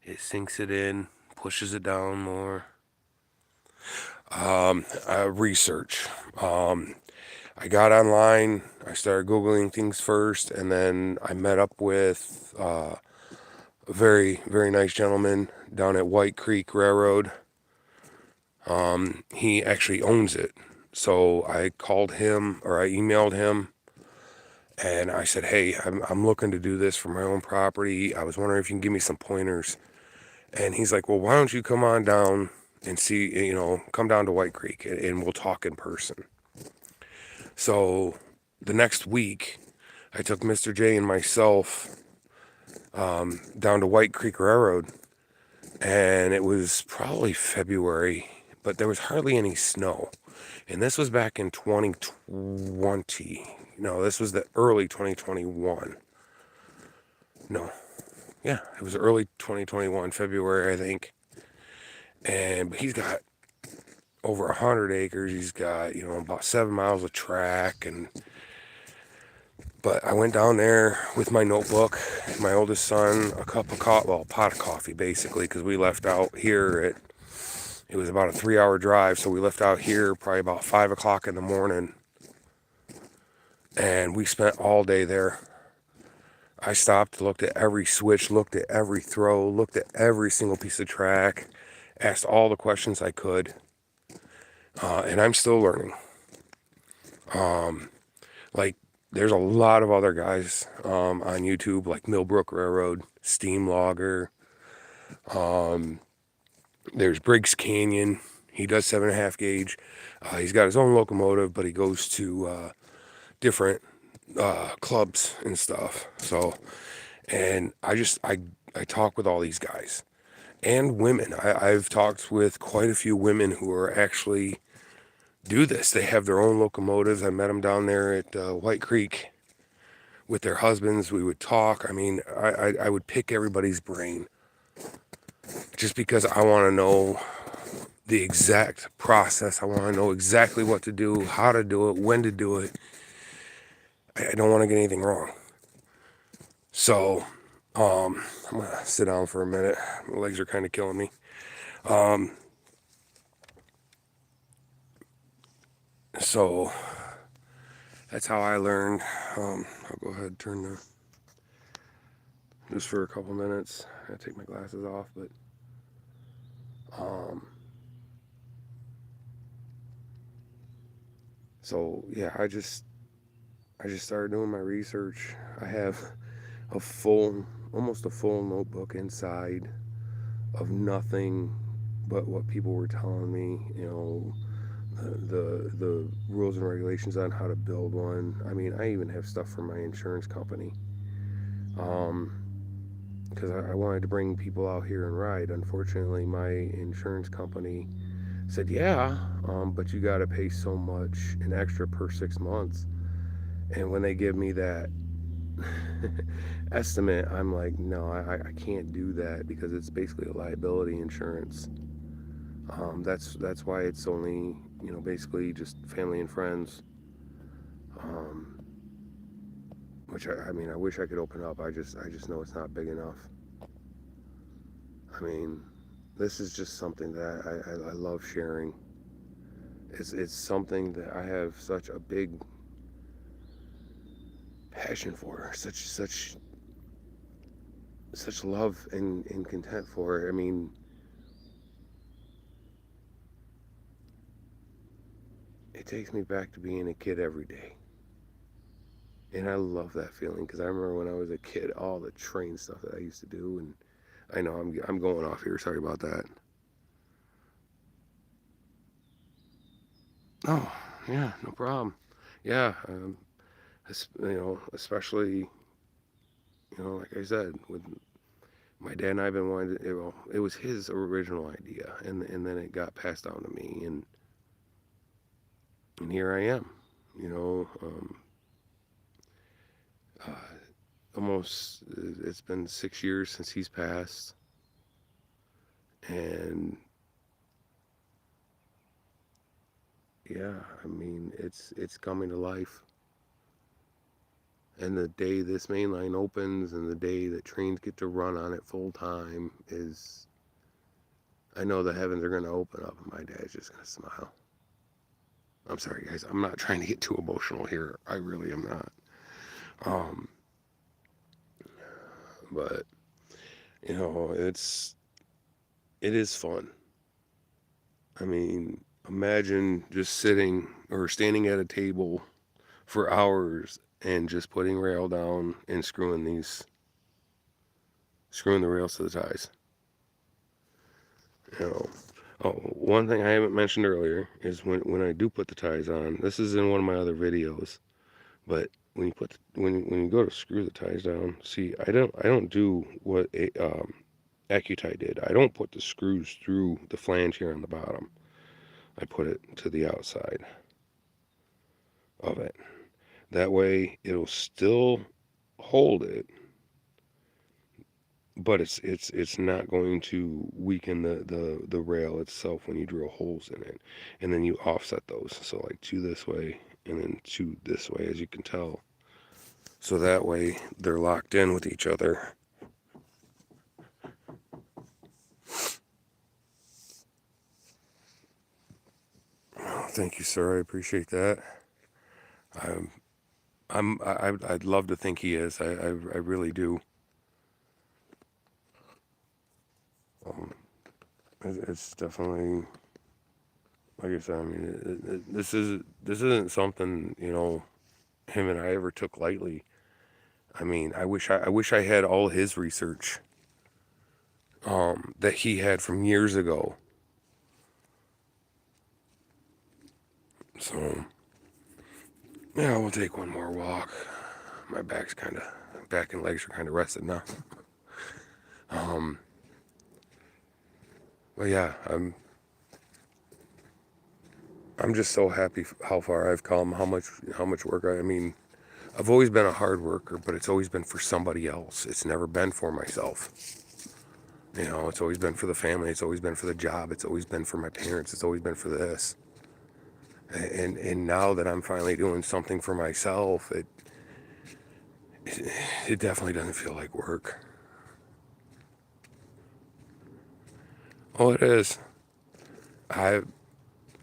It sinks it in, pushes it down more. Research. I got online. I started Googling things first, and then I met up with a very, very nice gentleman down at White Creek Railroad. He actually owns it. So I called him, or I emailed him, and I said, hey, I'm looking to do this for my own property. I was wondering if you can give me some pointers. And he's like, well, why don't you come on down and see, you know, come down to White Creek and we'll talk in person. So the next week, I took Mr. J and myself down to White Creek Railroad, and it was probably February, but there was hardly any snow. And this was back in 2020. No, this was the early 2021. No. Yeah, it was early 2021, February, I think. And he's got over 100 acres. He's got, you know, about 7 miles of track. But I went down there with my notebook, my oldest son, a cup of coffee, well, a pot of coffee, basically, because we left out here it was about a 3-hour drive, so we left out here probably about 5 o'clock in the morning. And we spent all day there. I stopped, looked at every switch, looked at every throw, looked at every single piece of track, asked all the questions I could. And I'm still learning. Like, there's a lot of other guys on YouTube, like Millbrook Railroad, Steam Logger. There's Briggs Canyon. He does 7.5 gauge. He's got his own locomotive, but he goes to different clubs and stuff. So, and I talk with all these guys and women. I've talked with quite a few women who are actually do this. They have their own locomotives. I met them down there at White Creek with their husbands. We would talk. I mean, I would pick everybody's brain just because I want to know the exact process. I want to know exactly what to do, how to do it, when to do it. I don't want to get anything wrong. So, I'm going to sit down for a minute. My legs are kind of killing me. So, That's how I learned. I'll go ahead and turn the just for a couple minutes. I take my glasses off, but um, so yeah, I just started doing my research. I have a full, almost a full notebook inside of nothing but what people were telling me. You know, the rules and regulations on how to build one. I mean, I even have stuff from my insurance company. Um, because I wanted to bring people out here and ride. Unfortunately, my insurance company said, yeah, but you got to pay so much an extra per 6 months. And when they give me that estimate, I'm like, no, I can't do that because it's basically a liability insurance. That's why it's only, you know, basically just family and friends. Um, which I mean, I wish I could open up. I just know it's not big enough. I mean, this is just something that I love sharing. It's something that I have such a big passion for, such love and content for. I mean, it takes me back to being a kid every day. And I love that feeling because I remember when I was a kid, all the train stuff that I used to do. And I know I'm going off here. Sorry about that. Oh, yeah, no problem. Yeah, you know, especially, you know, like I said, with my dad and I've been wanting to, well, it was his original idea, and then it got passed down to me, and here I am, you know, uh, almost, it's been 6 years since he's passed, and yeah, I mean, it's coming to life. And the day this main line opens and the day that trains get to run on it full time is, I know the heavens are going to open up and my dad's just going to smile. I'm sorry, guys. I'm not trying to get too emotional here. I really am not. Um, but you know, it is fun. I mean, imagine just sitting or standing at a table for hours and just putting rail down and screwing the rails to the ties. You know, oh, one thing I haven't mentioned earlier is when I do put the ties on. This is in one of my other videos, but when you go to screw the ties down, see, I don't do what Accutie did. I don't put the screws through the flange here on the bottom. I put it to the outside of it. That way it'll still hold it, but it's not going to weaken the rail itself when you drill holes in it. And then you offset those. So like two this way and then two this way, as you can tell. So that way they're locked in with each other. Oh, thank you, sir. I appreciate that. I'm I'd love to think he is. I really do. Um, it's definitely, like I said. I mean, this isn't something, you know, him and I ever took lightly. I mean, I wish I had all his research that he had from years ago. So yeah, we'll take one more walk. My back and legs are kind of rested now. Um, but yeah, I'm just so happy how far I've come, how much work I mean, I've always been a hard worker, but it's always been for somebody else. It's never been for myself. You know, it's always been for the family. It's always been for the job. It's always been for my parents. It's always been for this. And now that I'm finally doing something for myself, it definitely doesn't feel like work. Oh, it is. I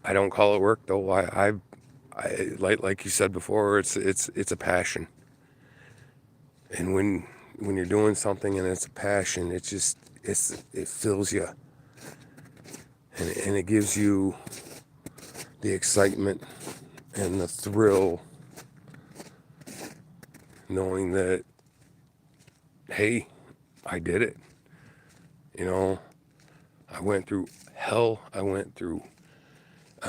I don't call it work though. like you said before, it's a passion. And when you're doing something and it's a passion, it fills you, and it gives you the excitement and the thrill, knowing that, hey, I did it. You know, I went through hell. I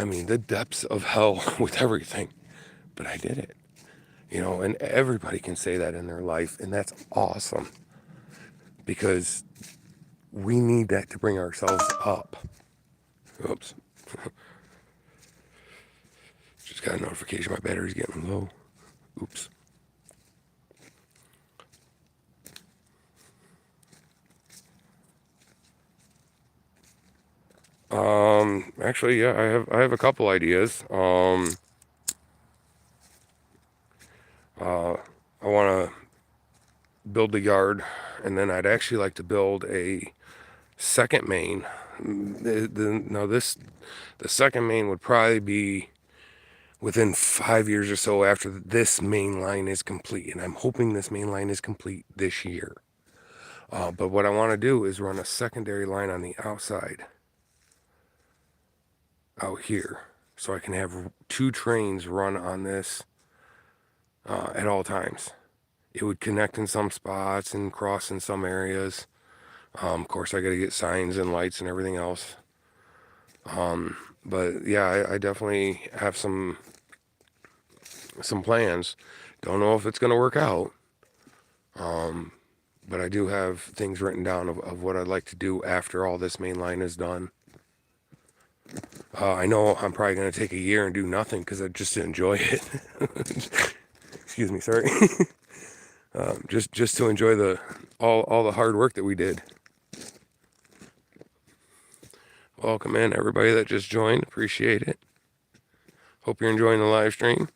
mean, the depths of hell with everything, but I did it. You know, and everybody can say that in their life, and that's awesome, because we need that to bring ourselves up. Oops. Just got a notification my battery's getting low. Oops. Actually, yeah, I have a couple ideas. I want to build the yard, and then I'd actually like to build a second main. The second main would probably be within 5 years or so after this main line is complete, and I'm hoping this main line is complete this year. But what I want to do is run a secondary line on the outside out here, so I can have two trains run on this at all times. It would connect in some spots and cross in some areas. Of course, I got to get signs and lights and everything else. But yeah, I definitely have some plans. Don't know if it's going to work out. But I do have things written down of what I'd like to do after all this main line is done. I know I'm probably going to take a year and do nothing because I just enjoy it. Excuse me, sorry. Just to enjoy all the hard work that we did. Welcome in, everybody that just joined. Appreciate it. Hope you're enjoying the live stream.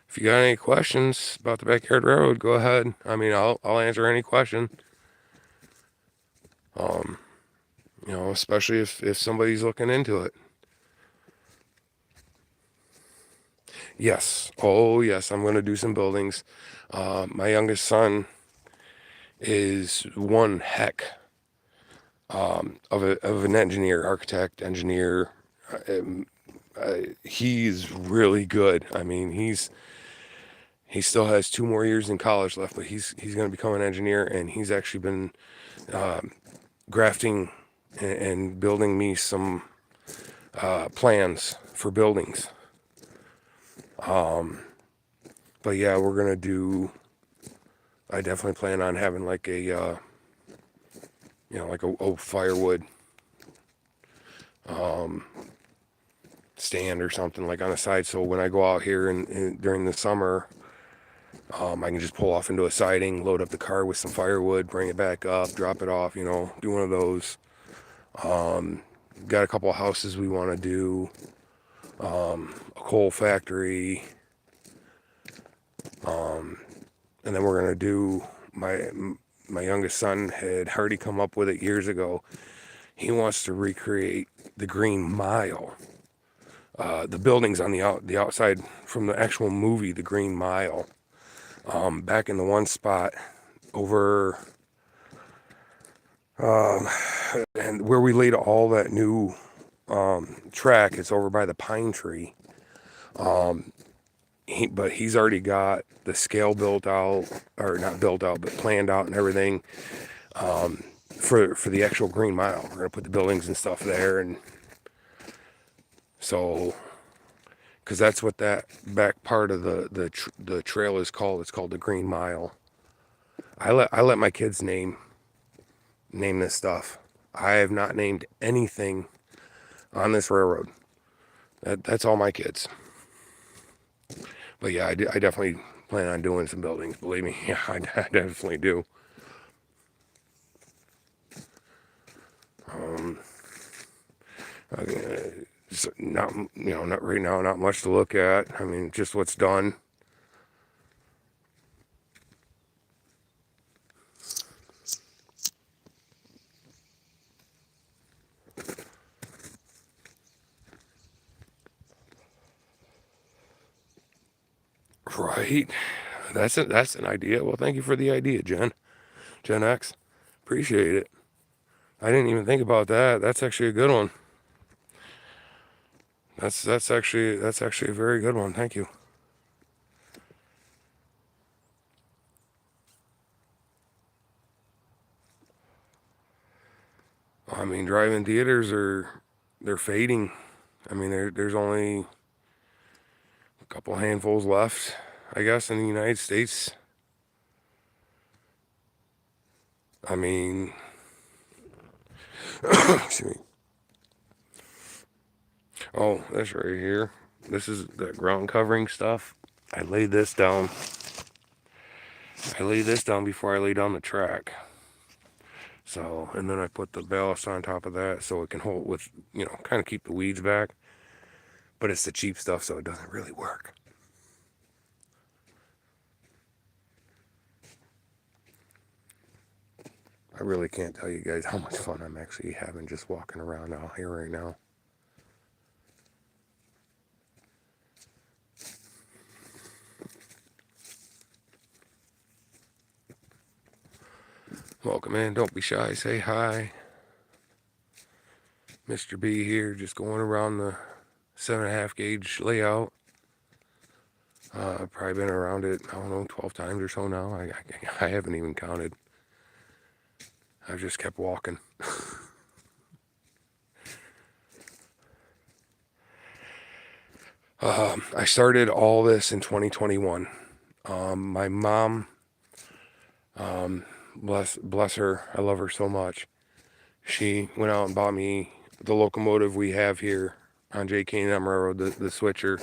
If you got any questions about the Backyard Railroad, go ahead. I mean, I'll answer any question. You know, especially if somebody's looking into it. Yes. Oh, yes. I'm going to do some buildings. My youngest son is one heck of an engineer, architect, engineer. He's really good. I mean, he still has 2 more years in college left, but he's going to become an engineer, and he's actually been grafting and building me some plans for buildings. But yeah, we're gonna do. I definitely plan on having like a like a firewood stand or something like on the side, so when I go out here and during the summer, I can just pull off into a siding, load up the car with some firewood, bring it back up, drop it off, do one of those. Got a couple of houses we want to do, a coal factory, and then we're gonna do my youngest son had already come up with it years ago. He wants to recreate the Green Mile, the buildings on the outside from the actual movie, The Green Mile. Back in the one spot over, and where we laid all that new track, it's over by the pine tree. But he's already got the scale built out, or not built out, but planned out and everything, for the actual Green Mile. We're gonna put the buildings and stuff there, and so, because that's what that back part of the trail is called. It's called the Green Mile. I let my kids name this stuff. I have not named anything on this railroad. That's all my kids. But yeah, I definitely plan on doing some buildings. Believe me, yeah, I definitely do. Not not right now, not much to look at. I mean, just what's done. Right. That's an idea. Well, thank you for the idea, Gen X. Appreciate it. I didn't even think about that. That's actually a good one. That's actually a very good one. Thank you. I mean, drive-in theaters they're fading. I mean, there's only a couple handfuls left, I guess, in the United States. I mean, excuse me. Oh, that's right here. This is the ground covering stuff. I laid this down. I lay this down before I lay down the track. So, and then I put the ballast on top of that so it can hold with, kind of keep the weeds back. But it's the cheap stuff, so it doesn't really work. I really can't tell you guys how much fun I'm actually having just walking around out here right now. Welcome in. Don't be shy. Say hi. Mr. B here, just going around the 7.5 gauge layout. I've probably been around it, I don't know, 12 times or so now. I haven't even counted. I've just kept walking. I started all this in 2021. My mom, bless her, I love her so much. She went out and bought me the locomotive we have here on JK&M Railroad, the switcher,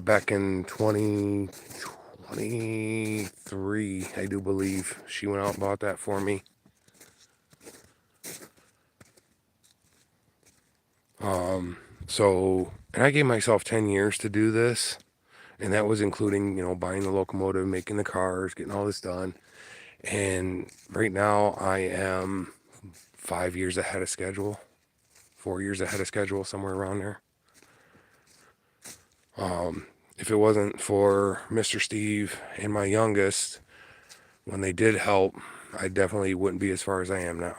back in 2023, I do believe. She went out and bought that for me. And I gave myself 10 years to do this, and that was including, buying the locomotive, making the cars, getting all this done. And right now I am 5 years ahead of schedule, 4 years ahead of schedule, somewhere around there. If it wasn't for Mr. Steve and my youngest, when they did help, I definitely wouldn't be as far as I am now.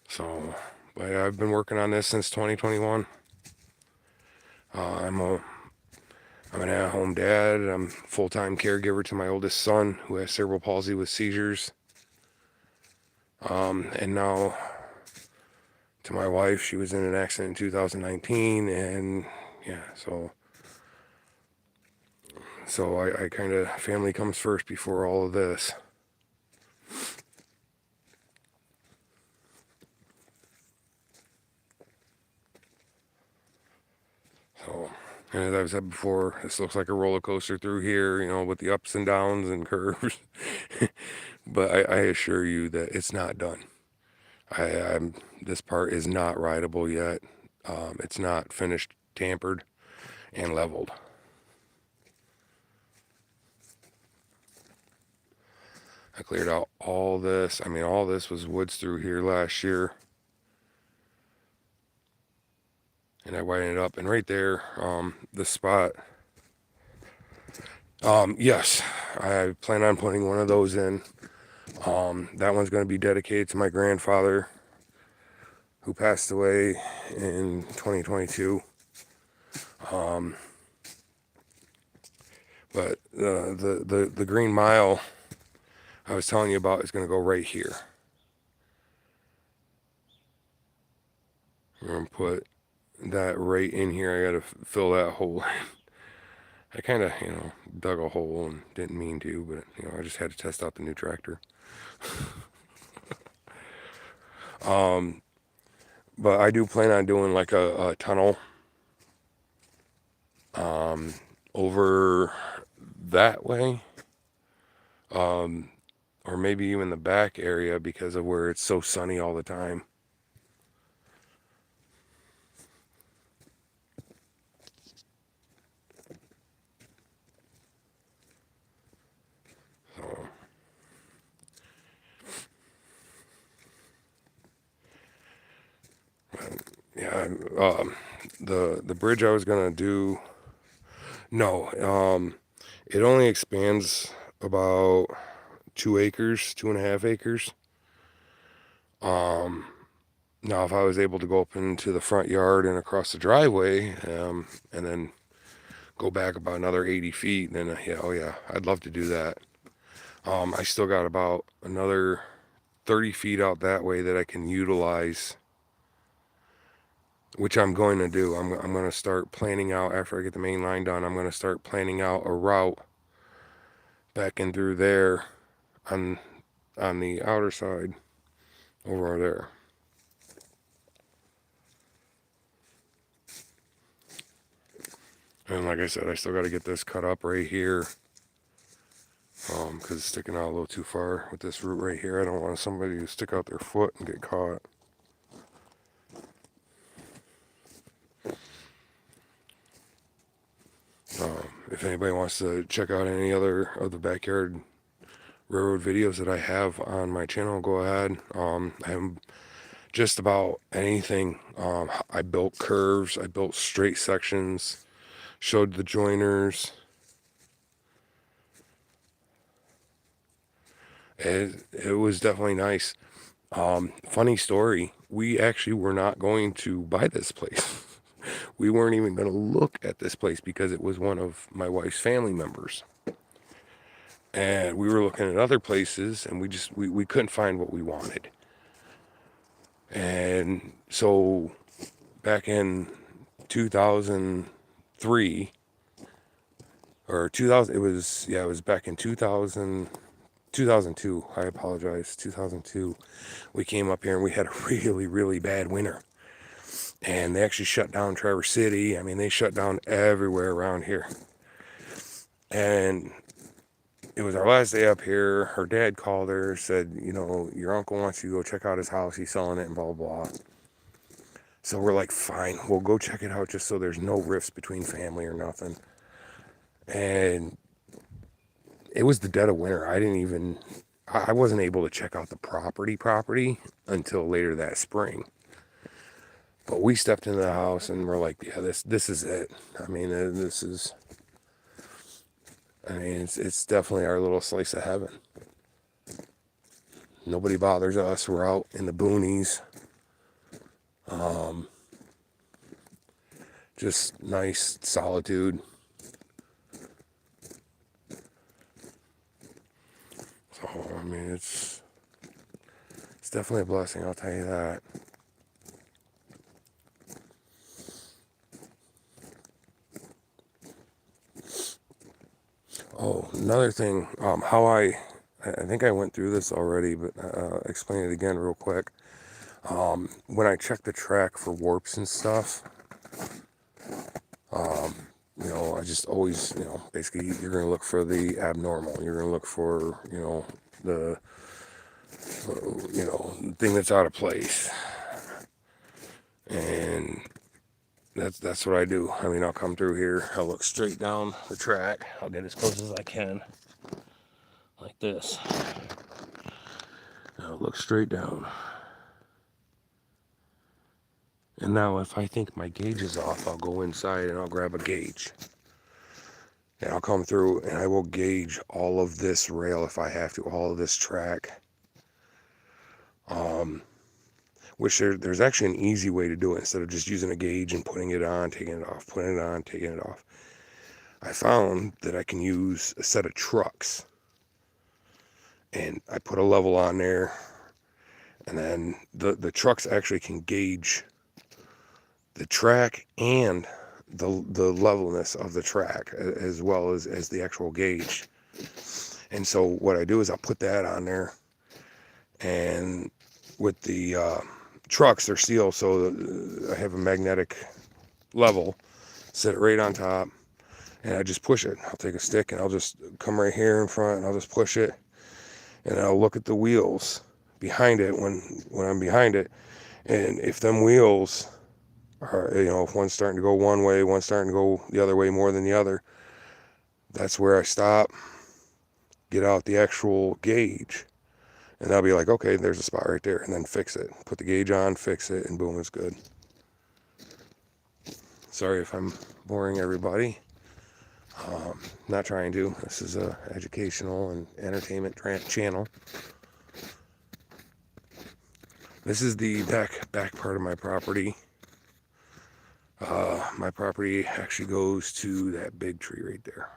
So, but I've been working on this since 2021. I'm an at-home dad. I'm a full-time caregiver to my oldest son who has cerebral palsy with seizures. And now to my wife, she was in an accident in 2019, and yeah, so I kind of, family comes first before all of this. So, and as I've said before, this looks like a roller coaster through here, with the ups and downs and curves. But I assure you that it's not done. This part is not rideable yet. It's not finished, tampered, and leveled. I cleared out all this. I mean, all this was woods through here last year. And I widened it up. And right there, the spot. Yes, I plan on putting one of those in. That one's going to be dedicated to my grandfather, who passed away in 2022. But the Green Mile I was telling you about is going to go right here. I'm going to put that right in here. I got to fill that hole in. I kind of, dug a hole and didn't mean to, but, I just had to test out the new tractor. But I do plan on doing like a tunnel over that way, or maybe even the back area because of where it's so sunny all the time. So, yeah, the bridge I was gonna do No, it only expands about 2 acres, 2.5 acres. Um, Now, if I was able to go up into the front yard and across the driveway, and then go back about another 80 feet, then yeah, oh yeah, I'd love to do that. I still got about another 30 feet out that way that I can utilize, which I'm going to do. I'm going to start planning out after I get the main line done. I'm going to start planning out a route back in through there on the outer side over there. And like I said, I still got to get this cut up right here, because it's sticking out a little too far with this root right here. I don't want somebody to stick out their foot and get caught. If anybody wants to check out any other of the backyard railroad videos that I have on my channel, go ahead. I have just about anything. I built curves, I built straight sections, showed the joiners. It was definitely nice. Funny story, we actually were not going to buy this place. We weren't even going to look at this place because it was one of my wife's family members. And we were looking at other places, and we couldn't find what we wanted. And so back in 2003 or 2000, it was back in 2002. I apologize. 2002. We came up here and we had a really, really bad winter. And they actually shut down Traverse City. I mean, they shut down everywhere around here. And it was our last day up here. Her dad called her, said, your uncle wants you to go check out his house. He's selling it and blah, blah, blah. So we're like, fine, we'll go check it out just so there's no rifts between family or nothing. And it was the dead of winter. I wasn't able to check out the property until later that spring. But we stepped into the house and we're like, yeah, this is it. I mean, it's definitely our little slice of heaven. Nobody bothers us. We're out in the boonies. Just nice solitude. So, I mean, it's definitely a blessing, I'll tell you that. Oh, another thing, how I think I went through this already, but explain it again real quick. When I check the track for warps and stuff, I just always, basically you're going to look for the abnormal. You're going to look for, the, thing that's out of place. And that's what I do. I mean, I'll come through here. I'll look straight down the track. I'll get as close as I can, like this. I'll look straight down. And now if I think my gauge is off, I'll go inside and I'll grab a gauge. And I'll come through and I will gauge all of this rail if I have to, all of this track. Which there's actually an easy way to do it instead of just using a gauge and putting it on, taking it off, putting it on, taking it off. I found that I can use a set of trucks. And I put a level on there. And then the trucks actually can gauge the track and the levelness of the track as well as the actual gauge. And so what I do is I'll put that on there, and with the trucks, they're steel, so I have a magnetic level, set it right on top, and I just push it. I'll take a stick and I'll just come right here in front and I'll just push it, and I'll look at the wheels behind it when I'm behind it, and if them wheels are, if one's starting to go one way, one's starting to go the other way more than the other, that's where I stop, get out the actual gauge, and I'll be like, okay, there's a spot right there, and then fix it. Put the gauge on, fix it, and boom, it's good. Sorry if I'm boring everybody. Not trying to. This is a educational and entertainment channel. This is the back part of my property. My property actually goes to that big tree right there,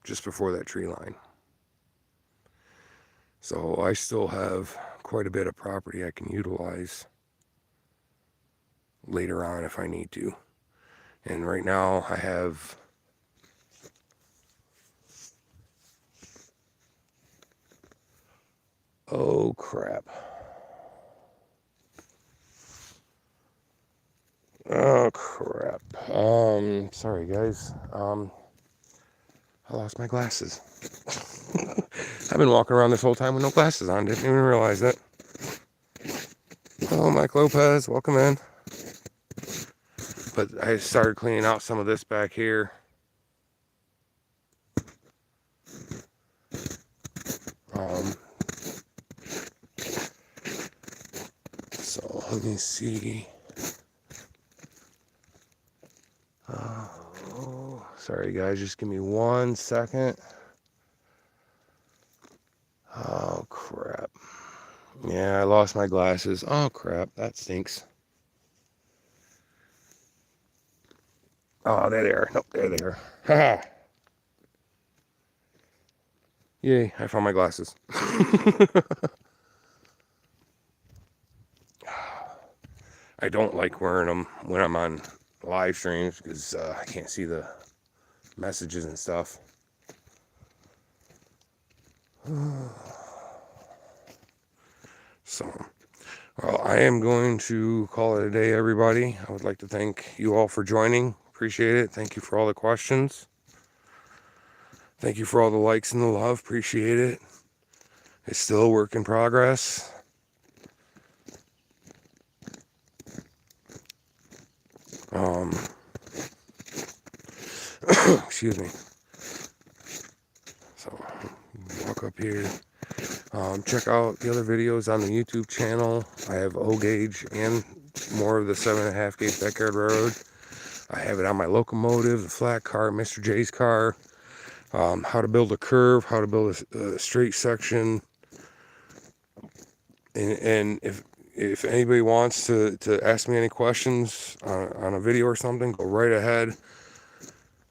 just before that tree line. So I still have quite a bit of property I can utilize later on if I need to. And right now I have oh crap. Oh crap. Sorry guys. I lost my glasses. I've been walking around this whole time with no glasses on. Didn't even realize that. Oh, Mike Lopez, welcome in. But I started cleaning out some of this back here. So let me see. Oh, sorry guys, just give me 1 second. Oh crap. Yeah, I lost my glasses. Oh crap, that stinks. Oh, there they are. Nope, there they are. Haha. Yay, I found my glasses. I don't like wearing them when I'm on live streams because I can't see the messages and stuff. So, well, I am going to call it a day, everybody. I would like to thank you all for joining. Appreciate it. Thank you for all the questions. Thank you for all the likes and the love. Appreciate it. It's still a work in progress. Excuse me. So, walk up here. Check out the other videos on the YouTube channel. I have O gauge and more of the 7.5 gauge backyard railroad. I have it on my locomotive, the flat car, Mr. J's car. How to build a curve, how to build a straight section. And if anybody wants to ask me any questions on a video or something, go right ahead.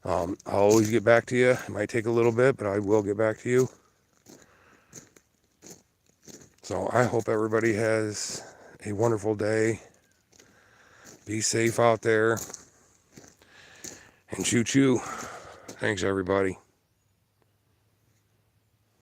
I'll always get back to you. It might take a little bit, but I will get back to you. So I hope everybody has a wonderful day. Be safe out there. And choo-choo. Thanks, everybody.